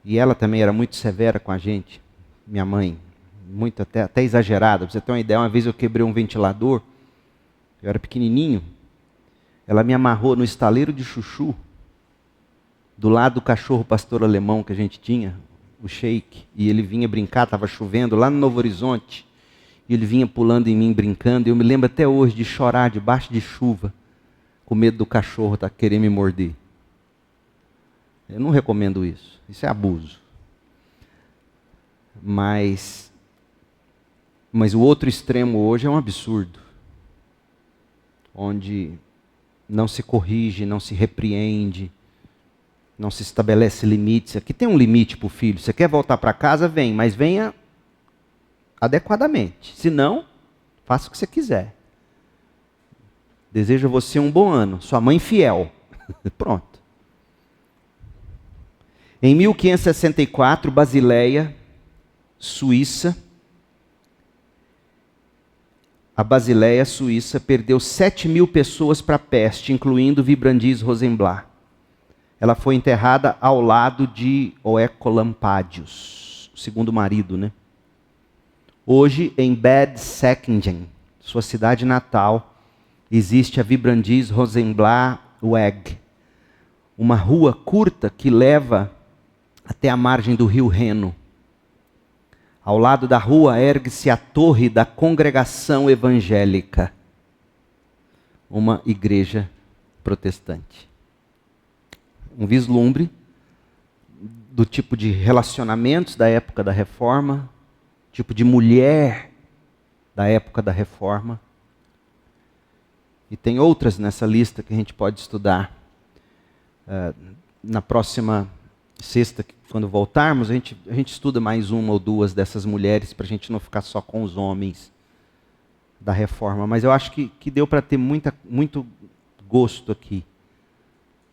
E ela também era muito severa com a gente, minha mãe, muito até exagerada. Para você ter uma ideia, uma vez eu quebrei um ventilador, eu era pequenininho, ela me amarrou no estaleiro de chuchu, do lado do cachorro pastor alemão que a gente tinha, o Sheik, e ele vinha brincar, estava chovendo lá no Novo Horizonte, e ele vinha pulando em mim, brincando, e eu me lembro até hoje de chorar debaixo de chuva, com medo do cachorro querer me morder. Eu não recomendo isso, isso é abuso. Mas o outro extremo hoje é um absurdo, onde não se corrige, não se repreende, não se estabelece limites. Aqui tem um limite para o filho. Você quer voltar para casa? Vem, mas venha adequadamente. Se não, faça o que você quiser. Desejo a você um bom ano. Sua mãe fiel. Pronto. Em 1564, Basileia, Suíça. A Basileia, Suíça, perdeu 7.000 pessoas para a peste, incluindo Vibrandis Rosenblatt. Ela foi enterrada ao lado de Oecolampadius, o segundo marido, né? Hoje, em Bad Säckingen, sua cidade natal, existe a Vibrandis Rosenblatt Weg, uma rua curta que leva até a margem do rio Reno. Ao lado da rua ergue-se a torre da Congregação Evangélica, uma igreja protestante. Um vislumbre do tipo de relacionamentos da época da Reforma, tipo de mulher da época da Reforma. E tem outras nessa lista que a gente pode estudar. Na próxima sexta, quando voltarmos, a gente estuda mais uma ou duas dessas mulheres, para a gente não ficar só com os homens da Reforma. Mas eu acho que deu para ter muito gosto aqui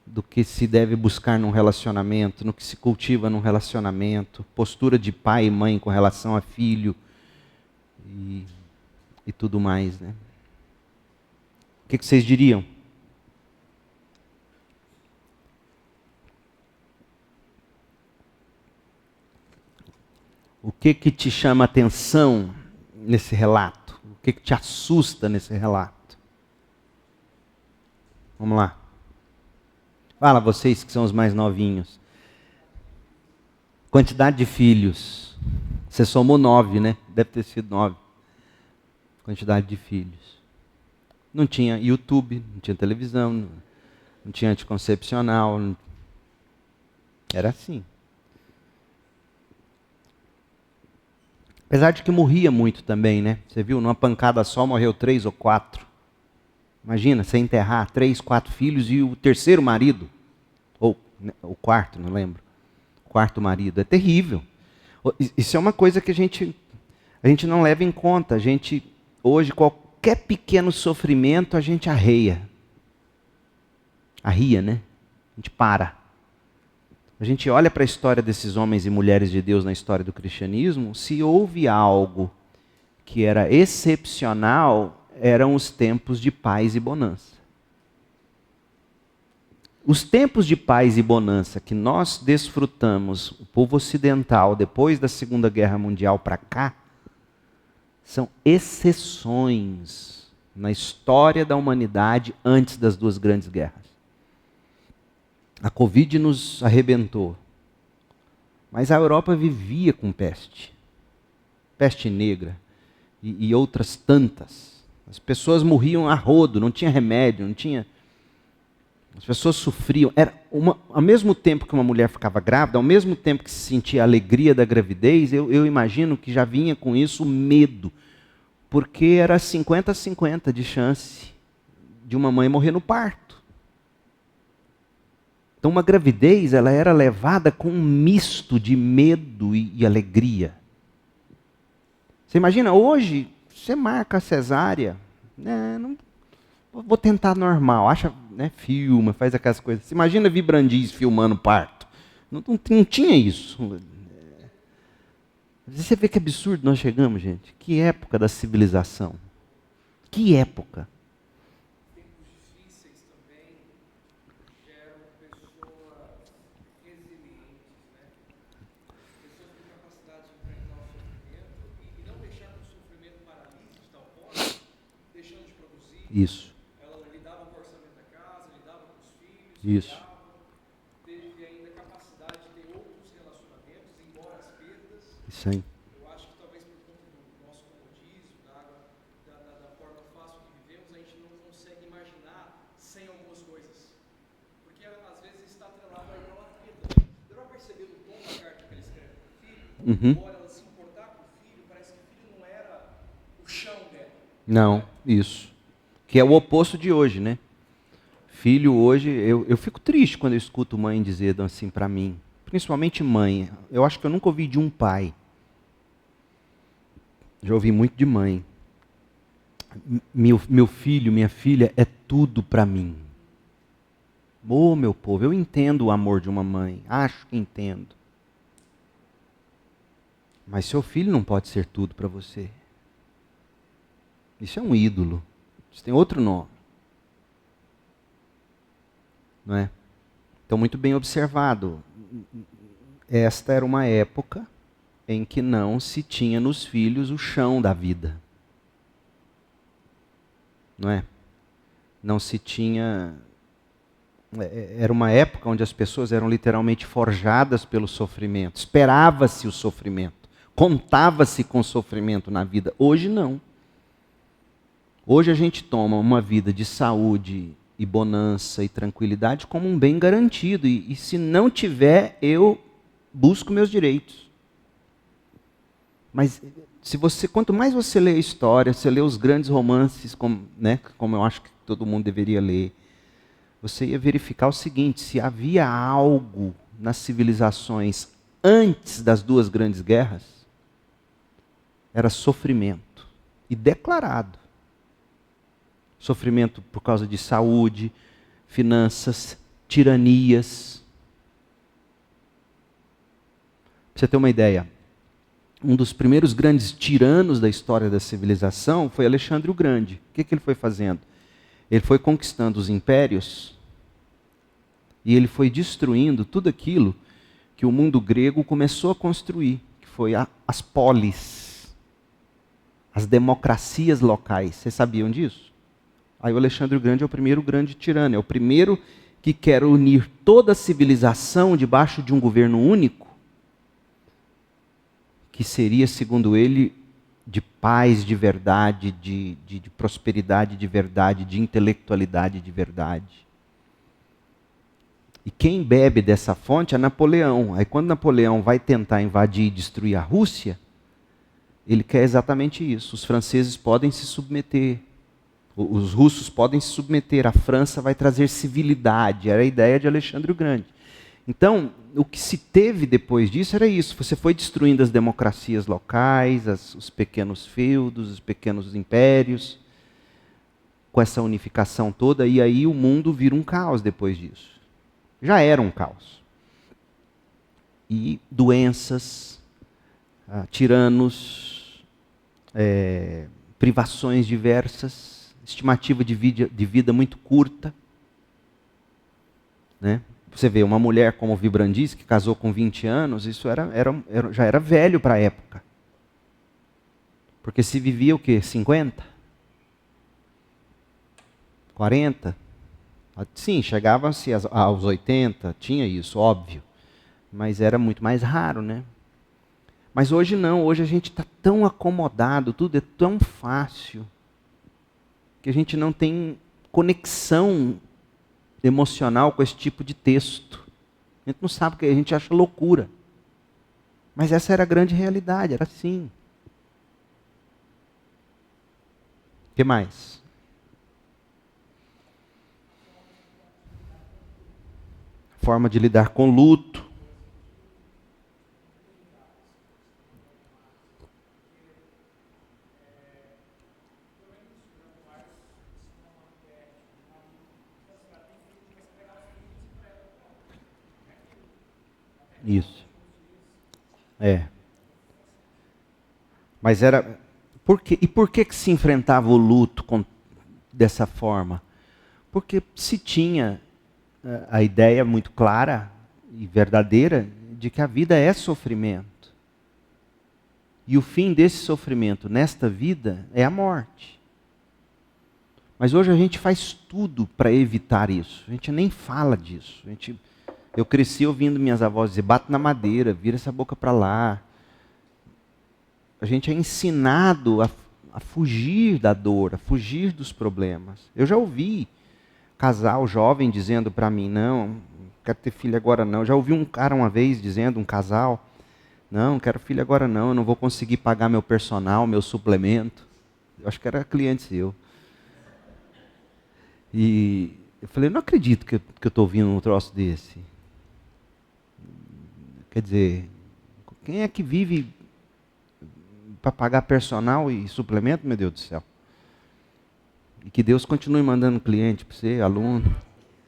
do que se deve buscar num relacionamento, no que se cultiva num relacionamento, postura de pai e mãe com relação a filho e tudo mais, né? O que vocês diriam? O que te chama a atenção nesse relato? O que te assusta nesse relato? Vamos lá. Fala, vocês que são os mais novinhos. Quantidade de filhos. Você somou 9, né? Deve ter sido 9. Quantidade de filhos. Não tinha YouTube, não tinha televisão, não tinha anticoncepcional. Era assim. Apesar de que morria muito também, né? Você viu, numa pancada só morreu 3 ou 4. Imagina, você enterrar 3, 4 filhos e o terceiro marido, ou o quarto, não lembro, o quarto marido, é terrível. Isso é uma coisa que a gente não leva em conta. A gente, hoje, qualquer pequeno sofrimento, a gente arria, né? A gente para. A gente olha para a história desses homens e mulheres de Deus na história do cristianismo, se houve algo que era excepcional, eram os tempos de paz e bonança. Os tempos de paz e bonança que nós desfrutamos, o povo ocidental, depois da Segunda Guerra Mundial para cá, são exceções na história da humanidade antes das duas grandes guerras. A Covid nos arrebentou, mas a Europa vivia com peste negra e outras tantas. As pessoas morriam a rodo, não tinha remédio, não tinha... As pessoas sofriam. Ao mesmo tempo que uma mulher ficava grávida, ao mesmo tempo que se sentia a alegria da gravidez, eu imagino que já vinha com isso o medo. Porque era 50-50 de chance de uma mãe morrer no parto. Então uma gravidez ela era levada com um misto de medo e alegria. Você imagina, hoje, você marca a cesárea, né, não, vou tentar normal, acha, né, filma, faz aquelas coisas. Você imagina Vibrandis filmando parto. Não tinha isso. Você vê que absurdo nós chegamos, gente. Que época da civilização. Que época. Tempos difíceis também geram pessoas resilientes, né? Pessoas com capacidade de enfrentar o sofrimento e não deixar que o sofrimento paralise de tal forma, deixando de produzir. Isso. Ela lidava com o orçamento da casa, lidava com os filhos, Isso. teve ainda capacidade de ter outros relacionamentos, embora as perdas. Isso aí. Eu acho que talvez por conta do nosso comodismo, da forma fácil que vivemos, a gente não consegue imaginar sem algumas coisas. Porque às vezes está atrelado à idolatria também. Você vai perceber no tom da carta que ele escreve para o filho, embora ela se importar com o filho, parece que o filho não era o chão dela. Não, isso. Que é o oposto de hoje, né? Filho hoje, eu fico triste quando eu escuto mãe dizer assim para mim, principalmente mãe. Eu acho que eu nunca ouvi de um pai. Já ouvi muito de mãe. Meu filho, minha filha é tudo para mim. Ô, meu povo, eu entendo o amor de uma mãe, acho que entendo. Mas seu filho não pode ser tudo para você. Isso é um ídolo. Isso tem outro nome. Não é? Então, muito bem observado. Esta era uma época em que não se tinha nos filhos o chão da vida. Não é? Não se tinha... Era uma época onde as pessoas eram literalmente forjadas pelo sofrimento. Esperava-se o sofrimento. Contava-se com o sofrimento na vida. Hoje não. Hoje a gente toma uma vida de saúde e bonança e tranquilidade como um bem garantido. E se não tiver, eu busco meus direitos. Mas quanto mais você lê a história, você lê os grandes romances, como eu acho que todo mundo deveria ler, você ia verificar o seguinte: se havia algo nas civilizações antes das duas grandes guerras, era sofrimento. E declarado. Sofrimento por causa de saúde, finanças, tiranias. Para você ter uma ideia, um dos primeiros grandes tiranos da história da civilização foi Alexandre o Grande. O que ele foi fazendo? Ele foi conquistando os impérios e ele foi destruindo tudo aquilo que o mundo grego começou a construir, que foi as polis, as democracias locais. Vocês sabiam disso? Aí o Alexandre o Grande é o primeiro grande tirano, é o primeiro que quer unir toda a civilização debaixo de um governo único, que seria, segundo ele, de paz de verdade, de prosperidade de verdade, de intelectualidade de verdade. E quem bebe dessa fonte é Napoleão. Aí quando Napoleão vai tentar invadir e destruir a Rússia, ele quer exatamente isso. Os franceses podem se submeter, os russos podem se submeter, a França vai trazer civilidade. Era a ideia de Alexandre o Grande. Então, o que se teve depois disso era isso. Você foi destruindo as democracias locais, os pequenos feudos, os pequenos impérios, com essa unificação toda, e aí o mundo vira um caos depois disso. Já era um caos. E doenças, tiranos, privações diversas, estimativa de vida muito curta. Né? Você vê, uma mulher como Vibrandis, que casou com 20 anos, isso já era velho para a época. Porque se vivia o quê? 50? 40? Sim, chegava-se aos 80, tinha isso, óbvio. Mas era muito mais raro, né? Mas hoje não, hoje a gente está tão acomodado, tudo é tão fácil, que a gente não tem conexão emocional com esse tipo de texto. A gente não sabe o que a gente acha loucura. Mas essa era a grande realidade, era assim. O que mais? Forma de lidar com luto. Isso. É. Mas era. E por que se enfrentava o luto dessa forma? Porque se tinha a ideia muito clara e verdadeira de que a vida é sofrimento. E o fim desse sofrimento nesta vida é a morte. Mas hoje a gente faz tudo para evitar isso. A gente nem fala disso. Eu cresci ouvindo minhas avós dizer, bate na madeira, vira essa boca para lá. A gente é ensinado a fugir da dor, a fugir dos problemas. Eu já ouvi casal jovem dizendo para mim, não quero ter filho agora não. Já ouvi um cara uma vez dizendo, um casal, não quero filho agora não, eu não vou conseguir pagar meu personal, meu suplemento. Eu acho que era cliente seu. E eu falei, não acredito que eu estou ouvindo um troço desse. Quer dizer, quem é que vive para pagar personal e suplemento, meu Deus do céu? E que Deus continue mandando cliente para você, aluno.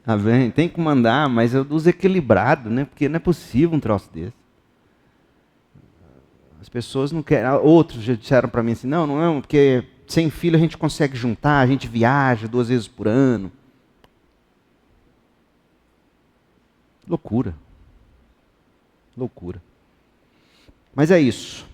Tá bem? Tem que mandar, mas eu uso equilibrado, né? Porque não é possível um troço desse. As pessoas não querem. Outros já disseram para mim assim, não, porque sem filho a gente consegue juntar, a gente viaja 2 vezes por ano. Loucura. Loucura. Mas é isso.